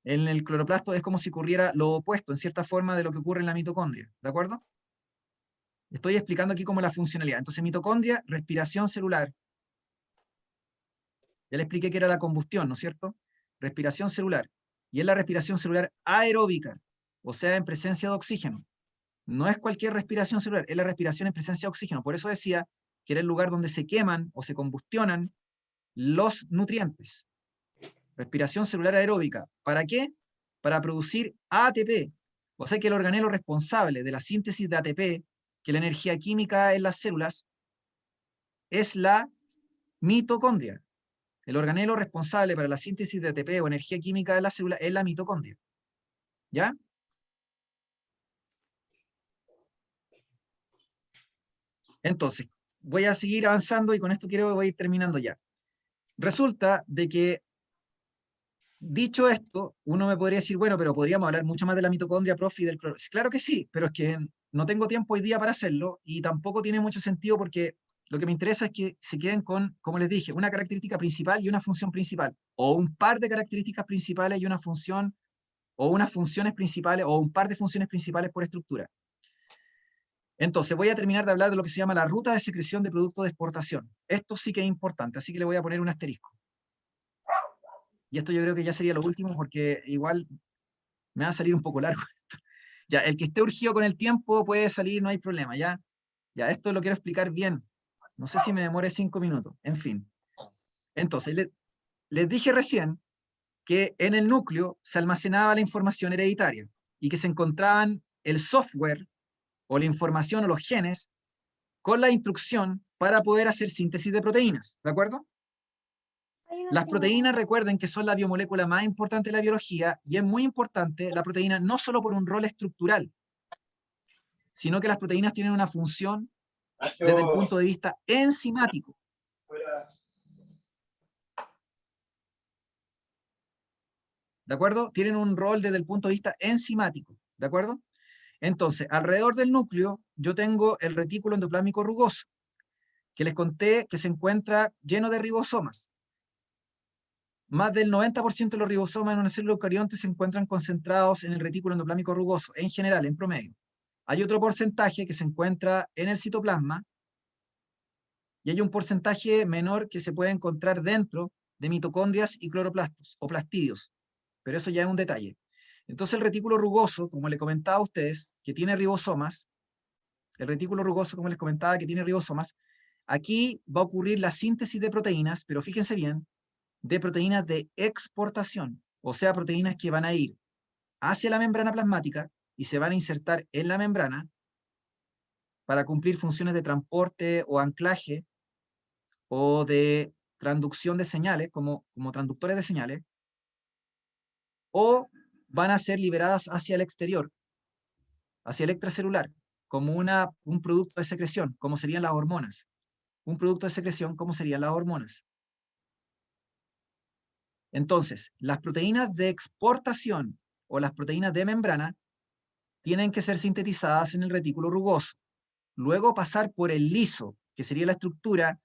En el cloroplasto es como si ocurriera lo opuesto, en cierta forma, de lo que ocurre en la mitocondria. ¿De acuerdo? Estoy explicando aquí como la funcionalidad. Entonces, mitocondria, respiración celular. Ya le expliqué que era la combustión, ¿no es cierto? Respiración celular. Y es la respiración celular aeróbica, o sea, en presencia de oxígeno. No es cualquier respiración celular, es la respiración en presencia de oxígeno. Por eso decía que era el lugar donde se queman o se combustionan los nutrientes. Respiración celular aeróbica. ¿Para qué? Para producir ATP. O sea que el organelo responsable de la síntesis de ATP, que la energía química en las células, es la mitocondria. El organelo responsable para la síntesis de ATP o energía química de la célula es la mitocondria. ¿Ya? Entonces, voy a seguir avanzando y con esto voy a ir terminando ya. Resulta de que, dicho esto, uno me podría decir, bueno, pero podríamos hablar mucho más de la mitocondria, profe, y del cloroplasto. Claro que sí, pero es que no tengo tiempo hoy día para hacerlo y tampoco tiene mucho sentido porque lo que me interesa es que se queden con, como les dije, una característica principal y una función principal, o un par de características principales y una función, o unas funciones principales, o un par de funciones principales por estructura. Entonces, voy a terminar de hablar de lo que se llama la ruta de secreción de productos de exportación. Esto sí que es importante, así que le voy a poner un asterisco. Y esto yo creo que ya sería lo último porque igual me va a salir un poco largo. Ya, el que esté urgido con el tiempo puede salir, no hay problema, ya. Ya, esto lo quiero explicar bien. No sé si me demore 5 minutos. En fin. Entonces, les dije recién que en el núcleo se almacenaba la información hereditaria y que se encontraban el software o la información o los genes con la instrucción para poder hacer síntesis de proteínas, ¿de acuerdo? Las proteínas, recuerden que son la biomolécula más importante de la biología y es muy importante la proteína no solo por un rol estructural, sino que las proteínas tienen una función desde el punto de vista enzimático. ¿De acuerdo? Tienen un rol desde el punto de vista enzimático, ¿de acuerdo? Entonces, alrededor del núcleo yo tengo el retículo endoplasmico rugoso, que les conté que se encuentra lleno de ribosomas. Más del 90% de los ribosomas en una célula eucarionte se encuentran concentrados en el retículo endoplasmico rugoso, en general, en promedio. Hay otro porcentaje que se encuentra en el citoplasma y hay un porcentaje menor que se puede encontrar dentro de mitocondrias y cloroplastos o plastidios, pero eso ya es un detalle. Entonces el retículo rugoso, como les comentaba a ustedes, que tiene ribosomas, el retículo rugoso, como les comentaba, que tiene ribosomas, aquí va a ocurrir la síntesis de proteínas, pero fíjense bien, de proteínas de exportación, o sea, proteínas que van a ir hacia la membrana plasmática y se van a insertar en la membrana para cumplir funciones de transporte o anclaje o de transducción de señales, como transductores de señales, o van a ser liberadas hacia el exterior, hacia el extracelular, como un producto de secreción, como serían las hormonas. Un producto de secreción, como serían las hormonas. Entonces, las proteínas de exportación o las proteínas de membrana tienen que ser sintetizadas en el retículo rugoso, luego pasar por el liso, que sería la estructura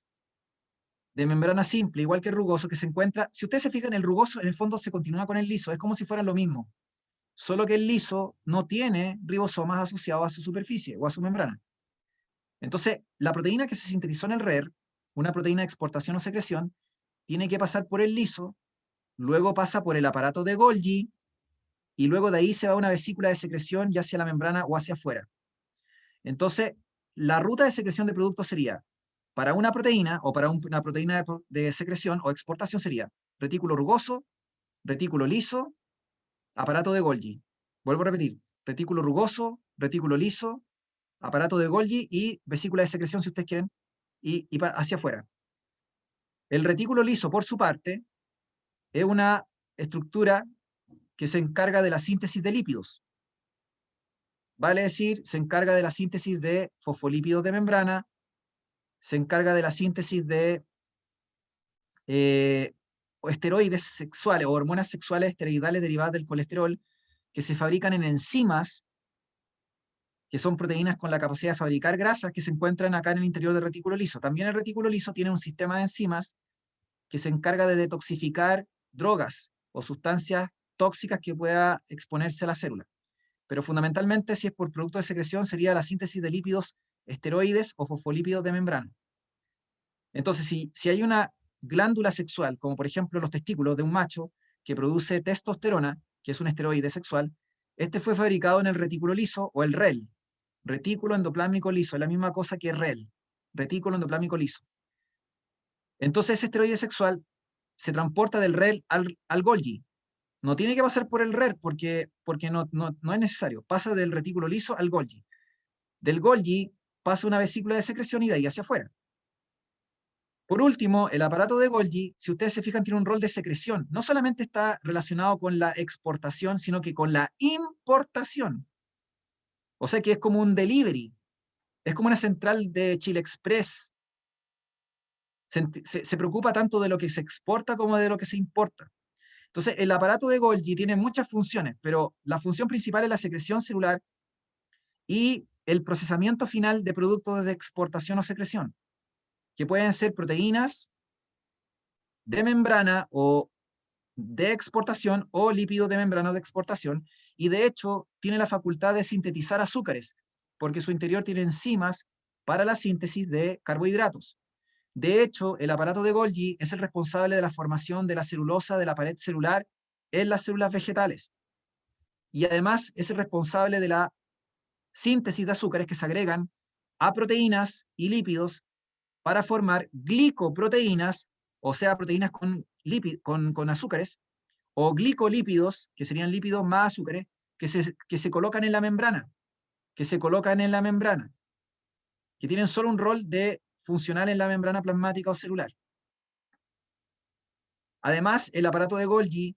de membrana simple, igual que el rugoso, que se encuentra, si ustedes se fijan, el rugoso en el fondo se continúa con el liso, es como si fueran lo mismo, solo que el liso no tiene ribosomas asociados a su superficie o a su membrana. Entonces, la proteína que se sintetizó en el RER, una proteína de exportación o secreción, tiene que pasar por el liso luego pasa por el aparato de Golgi, y luego de ahí se va a una vesícula de secreción, ya hacia la membrana o hacia afuera. Entonces, la ruta de secreción de productos sería, para una proteína, o para una proteína de secreción o exportación sería retículo rugoso, retículo liso, aparato de Golgi. Vuelvo a repetir, retículo rugoso, retículo liso, aparato de Golgi y vesícula de secreción, si ustedes quieren, y hacia afuera. El retículo liso, por su parte, es una estructura que se encarga de la síntesis de lípidos. Vale decir, se encarga de la síntesis de fosfolípidos de membrana, se encarga de la síntesis de esteroides sexuales o hormonas sexuales esteroidales derivadas del colesterol que se fabrican en enzimas, que son proteínas con la capacidad de fabricar grasas que se encuentran acá en el interior del retículo liso. También el retículo liso tiene un sistema de enzimas que se encarga de detoxificar drogas o sustancias tóxicas que pueda exponerse a la célula. Pero fundamentalmente, si es por producto de secreción, sería la síntesis de lípidos esteroides o fosfolípidos de membrana. Entonces, si hay una glándula sexual, como por ejemplo los testículos de un macho, que produce testosterona, que es un esteroide sexual, este fue fabricado en el retículo liso o el REL, retículo endoplámico liso, es la misma cosa que REL, retículo endoplámico liso. Entonces ese esteroide sexual se transporta del REL al Golgi. No tiene que pasar por el REL porque no es necesario. Pasa del retículo liso al Golgi. Del Golgi pasa una vesícula de secreción y de ahí hacia afuera. Por último, el aparato de Golgi, si ustedes se fijan, tiene un rol de secreción. No solamente está relacionado con la exportación, sino que con la importación. O sea que es como un delivery. Es como una central de Chile Express. Se preocupa tanto de lo que se exporta como de lo que se importa. Entonces, el aparato de Golgi tiene muchas funciones, pero la función principal es la secreción celular y el procesamiento final de productos de exportación o secreción, que pueden ser proteínas de membrana o de exportación o lípidos de membrana de exportación, y de hecho tiene la facultad de sintetizar azúcares, porque su interior tiene enzimas para la síntesis de carbohidratos. De hecho, el aparato de Golgi es el responsable de la formación de la celulosa de la pared celular en las células vegetales. Y además es el responsable de la síntesis de azúcares que se agregan a proteínas y lípidos para formar glicoproteínas, o sea, proteínas con azúcares, o glicolípidos, que serían lípidos más azúcares, que se colocan en la membrana, que tienen solo un rol de funcional en la membrana plasmática o celular. Además, el aparato de Golgi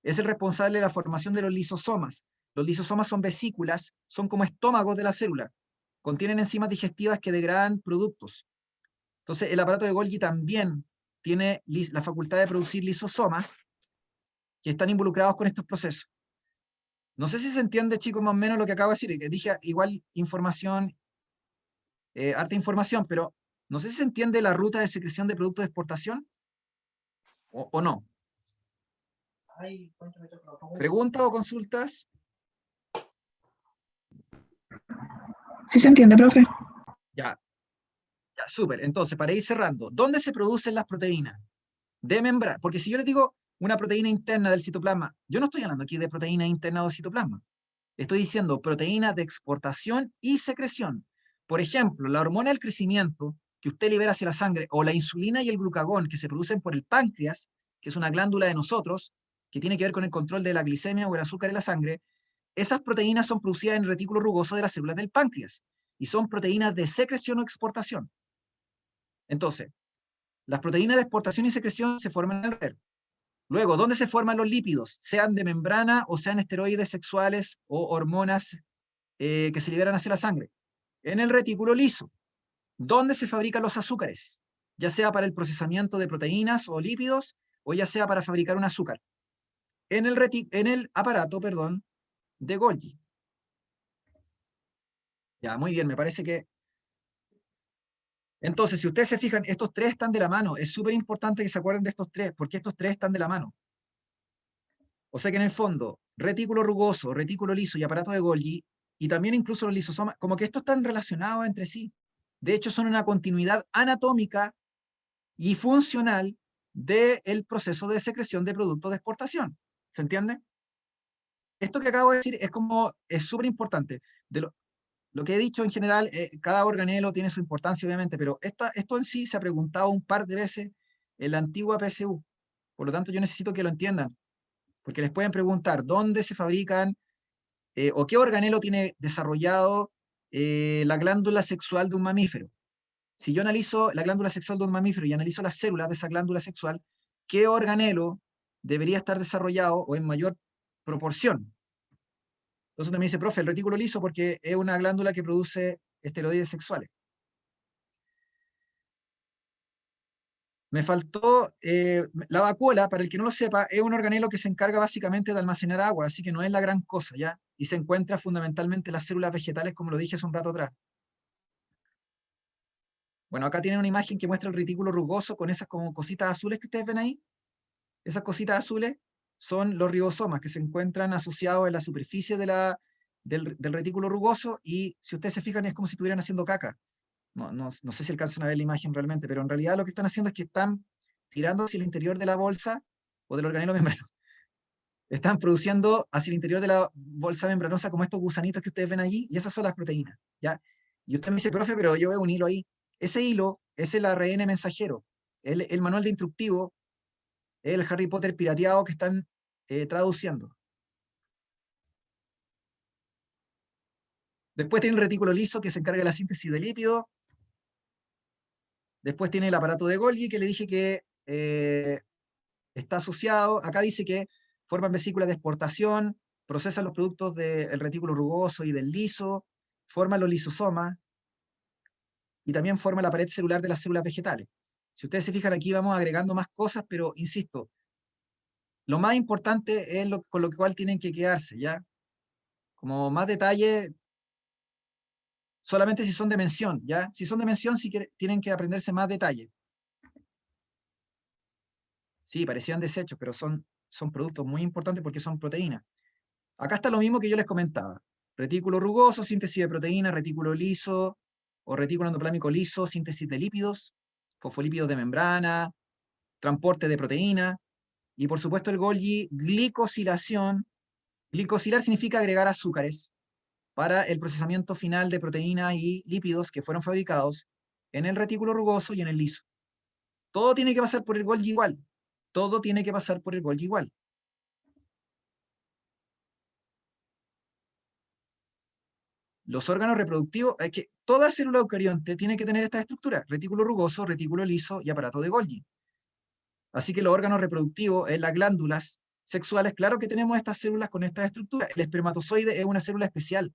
es el responsable de la formación de los lisosomas. Los lisosomas son vesículas, son como estómagos de la célula. Contienen enzimas digestivas que degradan productos. Entonces, el aparato de Golgi también tiene la facultad de producir lisosomas que están involucrados con estos procesos. No sé si se entiende, chicos, más o menos lo que acabo de decir, que dije igual información, harta información, pero no sé si se entiende la ruta de secreción de productos de exportación o no. ¿Preguntas o consultas? Sí se entiende, profe. Ya, súper. Entonces, para ir cerrando, ¿dónde se producen las proteínas? De membrana. Porque si yo les digo una proteína interna del citoplasma, yo no estoy hablando aquí de proteína interna del citoplasma. Estoy diciendo proteínas de exportación y secreción. Por ejemplo, la hormona del crecimiento que usted libera hacia la sangre, o la insulina y el glucagón que se producen por el páncreas, que es una glándula de nosotros, que tiene que ver con el control de la glicemia o el azúcar en la sangre, esas proteínas son producidas en el retículo rugoso de las células del páncreas y son proteínas de secreción o exportación. Entonces, las proteínas de exportación y secreción se forman en el RER. Luego, ¿dónde se forman los lípidos? Sean de membrana o sean esteroides sexuales o hormonas que se liberan hacia la sangre. En el retículo liso. ¿Dónde se fabrican los azúcares? Ya sea para el procesamiento de proteínas o lípidos o ya sea para fabricar un azúcar. En el aparato, de Golgi. Ya, muy bien, me parece que... Entonces, si ustedes se fijan, estos tres están de la mano. Es súper importante que se acuerden de estos tres, porque estos tres están de la mano. O sea que en el fondo, retículo rugoso, retículo liso y aparato de Golgi, y también incluso los lisosomas, como que estos están relacionados entre sí. De hecho, son una continuidad anatómica y funcional del proceso de secreción de productos de exportación. ¿Se entiende? Esto que acabo de decir es súper importante. Lo que he dicho en general, cada organelo tiene su importancia, obviamente, pero esto en sí se ha preguntado un par de veces en la antigua PSU. Por lo tanto, yo necesito que lo entiendan, porque les pueden preguntar dónde se fabrican o qué organelo tiene desarrollado la glándula sexual de un mamífero. Si yo analizo la glándula sexual de un mamífero y analizo las células de esa glándula sexual, ¿qué organelo debería estar desarrollado o en mayor proporción? Entonces me dice, profe, el retículo liso porque es una glándula que produce esteroides sexuales. Me faltó, la vacuola, para el que no lo sepa, es un organelo que se encarga básicamente de almacenar agua, así que no es la gran cosa, ¿ya? Y se encuentra fundamentalmente en las células vegetales, como lo dije hace un rato atrás. Bueno, acá tienen una imagen que muestra el retículo rugoso con esas como cositas azules que ustedes ven ahí. Esas cositas azules son los ribosomas que se encuentran asociados en la superficie del retículo rugoso y si ustedes se fijan es como si estuvieran haciendo caca. No sé si alcanzan a ver la imagen realmente, pero en realidad lo que están haciendo es que están tirando hacia el interior de la bolsa o del organelo membranoso. Están produciendo hacia el interior de la bolsa membranosa como estos gusanitos que ustedes ven allí y esas son las proteínas, ¿ya? Y usted me dice, profe, pero yo veo un hilo ahí. Ese hilo es el ARN mensajero, el manual de instructivo, el Harry Potter pirateado que están traduciendo. Después tiene el retículo liso que se encarga de la síntesis de lípidos. Después tiene el aparato de Golgi que le dije que está asociado. Acá dice que forman vesículas de exportación, procesan los productos del retículo rugoso y del liso, forman los lisosomas y también forma la pared celular de las células vegetales. Si ustedes se fijan aquí vamos agregando más cosas, pero insisto, lo más importante es con lo cual tienen que quedarse, ¿ya? Como más detalle, solamente si son de mención, ¿ya? Si son de mención, sí que tienen que aprenderse más detalle. Sí, parecían desechos, pero son productos muy importantes porque son proteínas. Acá está lo mismo que yo les comentaba. Retículo rugoso, síntesis de proteína, retículo liso o retículo endoplámico liso, síntesis de lípidos, fosfolípidos de membrana, transporte de proteína, y por supuesto el Golgi, glicosilación. Glicosilar significa agregar azúcares para el procesamiento final de proteínas y lípidos que fueron fabricados en el retículo rugoso y en el liso. Todo tiene que pasar por el Golgi igual. Todo tiene que pasar por el Golgi igual. Los órganos reproductivos, es que toda célula eucarionte tiene que tener esta estructura: retículo rugoso, retículo liso y aparato de Golgi. Así que los órganos reproductivos, en las glándulas sexuales, claro que tenemos estas células con esta estructura. El espermatozoide es una célula especial.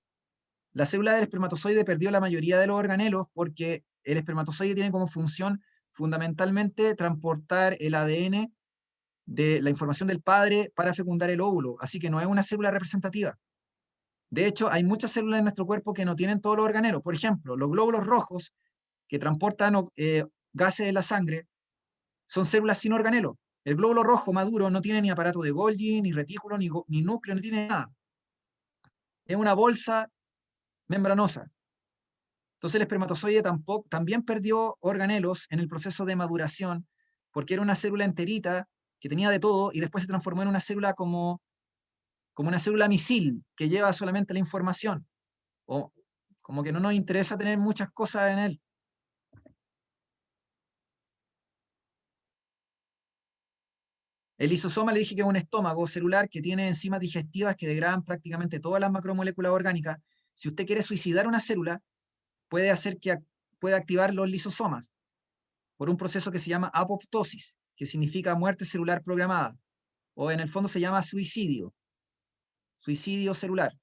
La célula del espermatozoide perdió la mayoría de los organelos porque el espermatozoide tiene como función fundamentalmente transportar el ADN de la información del padre para fecundar el óvulo, así que no es una célula representativa. De hecho, hay muchas células en nuestro cuerpo que no tienen todos los organelos. Por ejemplo, los glóbulos rojos que transportan gases de la sangre son células sin organelo. El glóbulo rojo maduro no tiene ni aparato de Golgi, ni retículo, ni núcleo, no tiene nada. Es una bolsa membranosa. Entonces el espermatozoide también perdió organelos en el proceso de maduración porque era una célula enterita que tenía de todo y después se transformó en una célula como una célula misil que lleva solamente la información. O como que no nos interesa tener muchas cosas en él. El lisosoma le dije que es un estómago celular que tiene enzimas digestivas que degradan prácticamente todas las macromoléculas orgánicas. Si usted quiere suicidar una célula, puede activar los lisosomas por un proceso que se llama apoptosis, que significa muerte celular programada, o en el fondo se llama suicidio celular.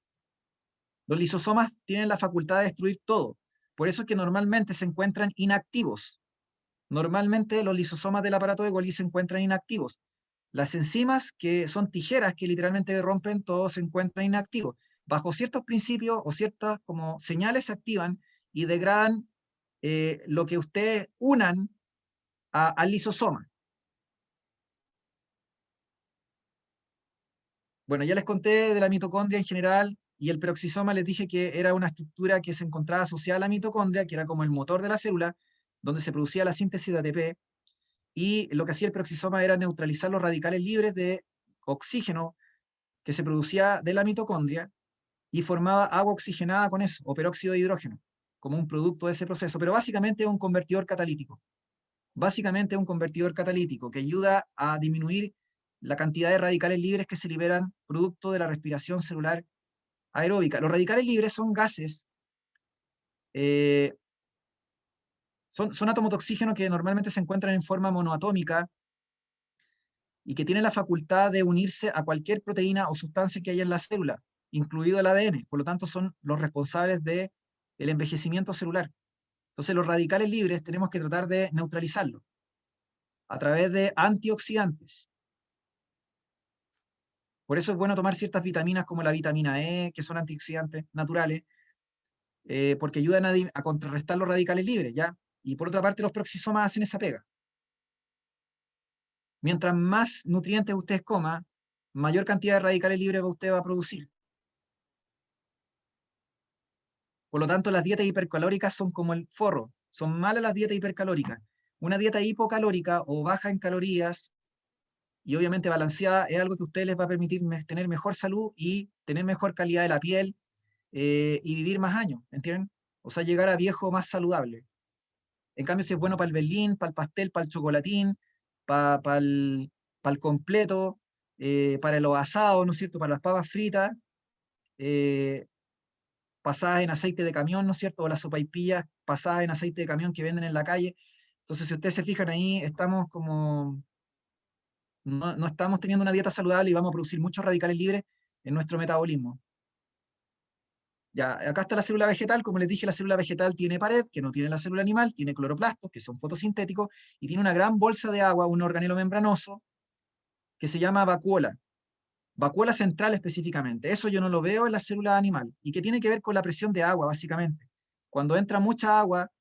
Los lisosomas tienen la facultad de destruir todo, por eso es que normalmente se encuentran inactivos. Normalmente los lisosomas del aparato de Golgi se encuentran inactivos. Las enzimas, que son tijeras que literalmente rompen todo, se encuentran inactivos. Bajo ciertos principios o ciertas como señales se activan y degradan lo que ustedes unan al lisosoma. Bueno, ya les conté de la mitocondria en general y el peroxisoma les dije que era una estructura que se encontraba asociada a la mitocondria, que era como el motor de la célula, donde se producía la síntesis de ATP. y lo que hacía el peroxisoma era neutralizar los radicales libres de oxígeno que se producía de la mitocondria y formaba agua oxigenada con eso, o peróxido de hidrógeno, como un producto de ese proceso, pero básicamente es un convertidor catalítico. Básicamente es un convertidor catalítico que ayuda a disminuir la cantidad de radicales libres que se liberan producto de la respiración celular aeróbica. Los radicales libres son gases, son átomos de oxígeno que normalmente se encuentran en forma monoatómica y que tienen la facultad de unirse a cualquier proteína o sustancia que haya en la célula, incluido el ADN. Por lo tanto, son los responsables del envejecimiento celular. Entonces, los radicales libres tenemos que tratar de neutralizarlos a través de antioxidantes. Por eso es bueno tomar ciertas vitaminas como la vitamina E, que son antioxidantes naturales, porque ayudan a contrarrestar los radicales libres, ¿ya? Y por otra parte, los peroxisomas hacen esa pega. Mientras más nutrientes usted coma, mayor cantidad de radicales libres usted va a producir. Por lo tanto, las dietas hipercalóricas son como el forro. Son malas las dietas hipercalóricas. Una dieta hipocalórica o baja en calorías y obviamente balanceada es algo que a ustedes les va a permitir tener mejor salud y tener mejor calidad de la piel y vivir más años, ¿entienden? O sea, llegar a viejo más saludable. En cambio, si es bueno para el berlín, para el pastel, para el chocolatín, para el completo, para los asados, ¿no es cierto? Para las papas fritas, pasadas en aceite de camión, ¿no es cierto? O las sopaipillas pasadas en aceite de camión que venden en la calle. Entonces, si ustedes se fijan ahí, estamos como... No estamos teniendo una dieta saludable y vamos a producir muchos radicales libres en nuestro metabolismo. Ya, acá está la célula vegetal. Como les dije, la célula vegetal tiene pared, que no tiene la célula animal, tiene cloroplastos, que son fotosintéticos, y tiene una gran bolsa de agua, un organelo membranoso, que se llama vacuola. Vacuola central específicamente. Eso yo no lo veo en la célula animal, y que tiene que ver con la presión de agua, básicamente. Cuando entra mucha agua,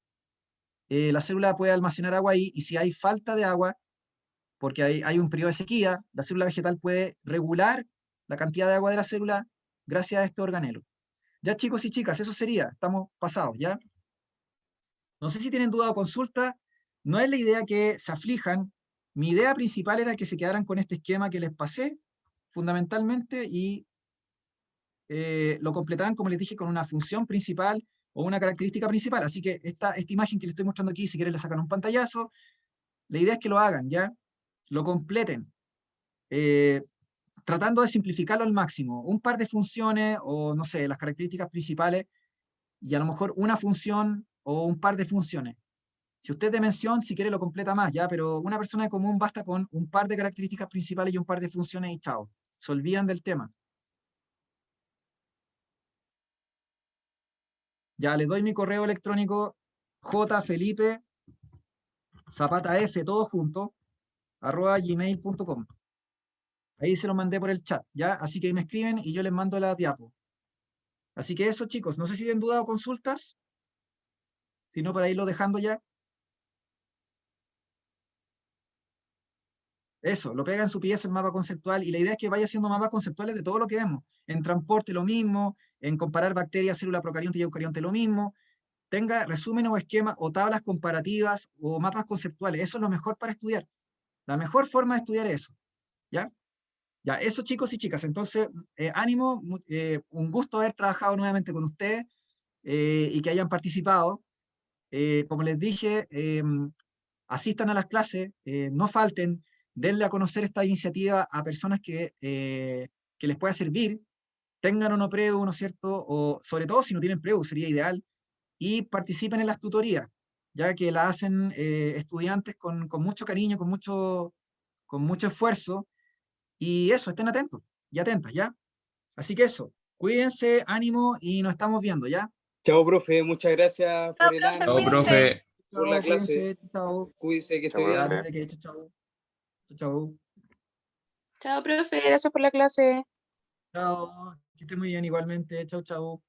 la célula puede almacenar agua ahí, y si hay falta de agua, porque hay un periodo de sequía, la célula vegetal puede regular la cantidad de agua de la célula gracias a este organelo. Ya, chicos y chicas, eso sería, estamos pasados, ¿ya? No sé si tienen duda o consulta, no es la idea que se aflijan, mi idea principal era que se quedaran con este esquema que les pasé, fundamentalmente, y lo completaran, como les dije, con una función principal o una característica principal. Así que esta imagen que les estoy mostrando aquí, si quieren le sacan un pantallazo, la idea es que lo hagan, ¿ya? Lo completen. Tratando de simplificarlo al máximo. Un par de funciones o, no sé, las características principales y a lo mejor una función o un par de funciones. Si usted es de mención, si quiere lo completa más, ¿ya? Pero una persona de común basta con un par de características principales y un par de funciones y chao. Se olvidan del tema. Ya, les doy mi correo electrónico jfelipe.zapataf, todo junto, @gmail.com. Ahí se lo mandé por el chat, ¿ya? Así que ahí me escriben y yo les mando la diapo. Así que eso, chicos, no sé si tienen duda o consultas, si no, para irlo dejando ya. Eso, lo pega en su pieza el mapa conceptual y la idea es que vaya haciendo mapas conceptuales de todo lo que vemos. En transporte lo mismo, en comparar bacterias, célula procarionte y eucarionte lo mismo. Tenga resúmenes o esquemas o tablas comparativas o mapas conceptuales. Eso es lo mejor para estudiar. La mejor forma de estudiar es eso. ¿Ya? Ya, eso chicos y chicas. Entonces, ánimo, un gusto haber trabajado nuevamente con ustedes y que hayan participado. Como les dije, asistan a las clases, no falten, denle a conocer esta iniciativa a personas que les pueda servir, tengan o no preu, ¿no es cierto? O sobre todo si no tienen preu, sería ideal, y participen en las tutorías, ya que la hacen estudiantes con mucho cariño, con mucho esfuerzo, y eso, estén atentos y atentas, ¿ya? Así que eso, cuídense, ánimo y nos estamos viendo, ¿ya? Chao, profe, muchas gracias por el profe, ánimo, Chao, profe. por la Chao, clase. cuídense, chao. Cuídense, que esté Chao, bien. Ya, profe. no hay de qué, chao. Chao. Chao, profe, gracias por la clase. Chao, que esté muy bien igualmente. Chao, chao.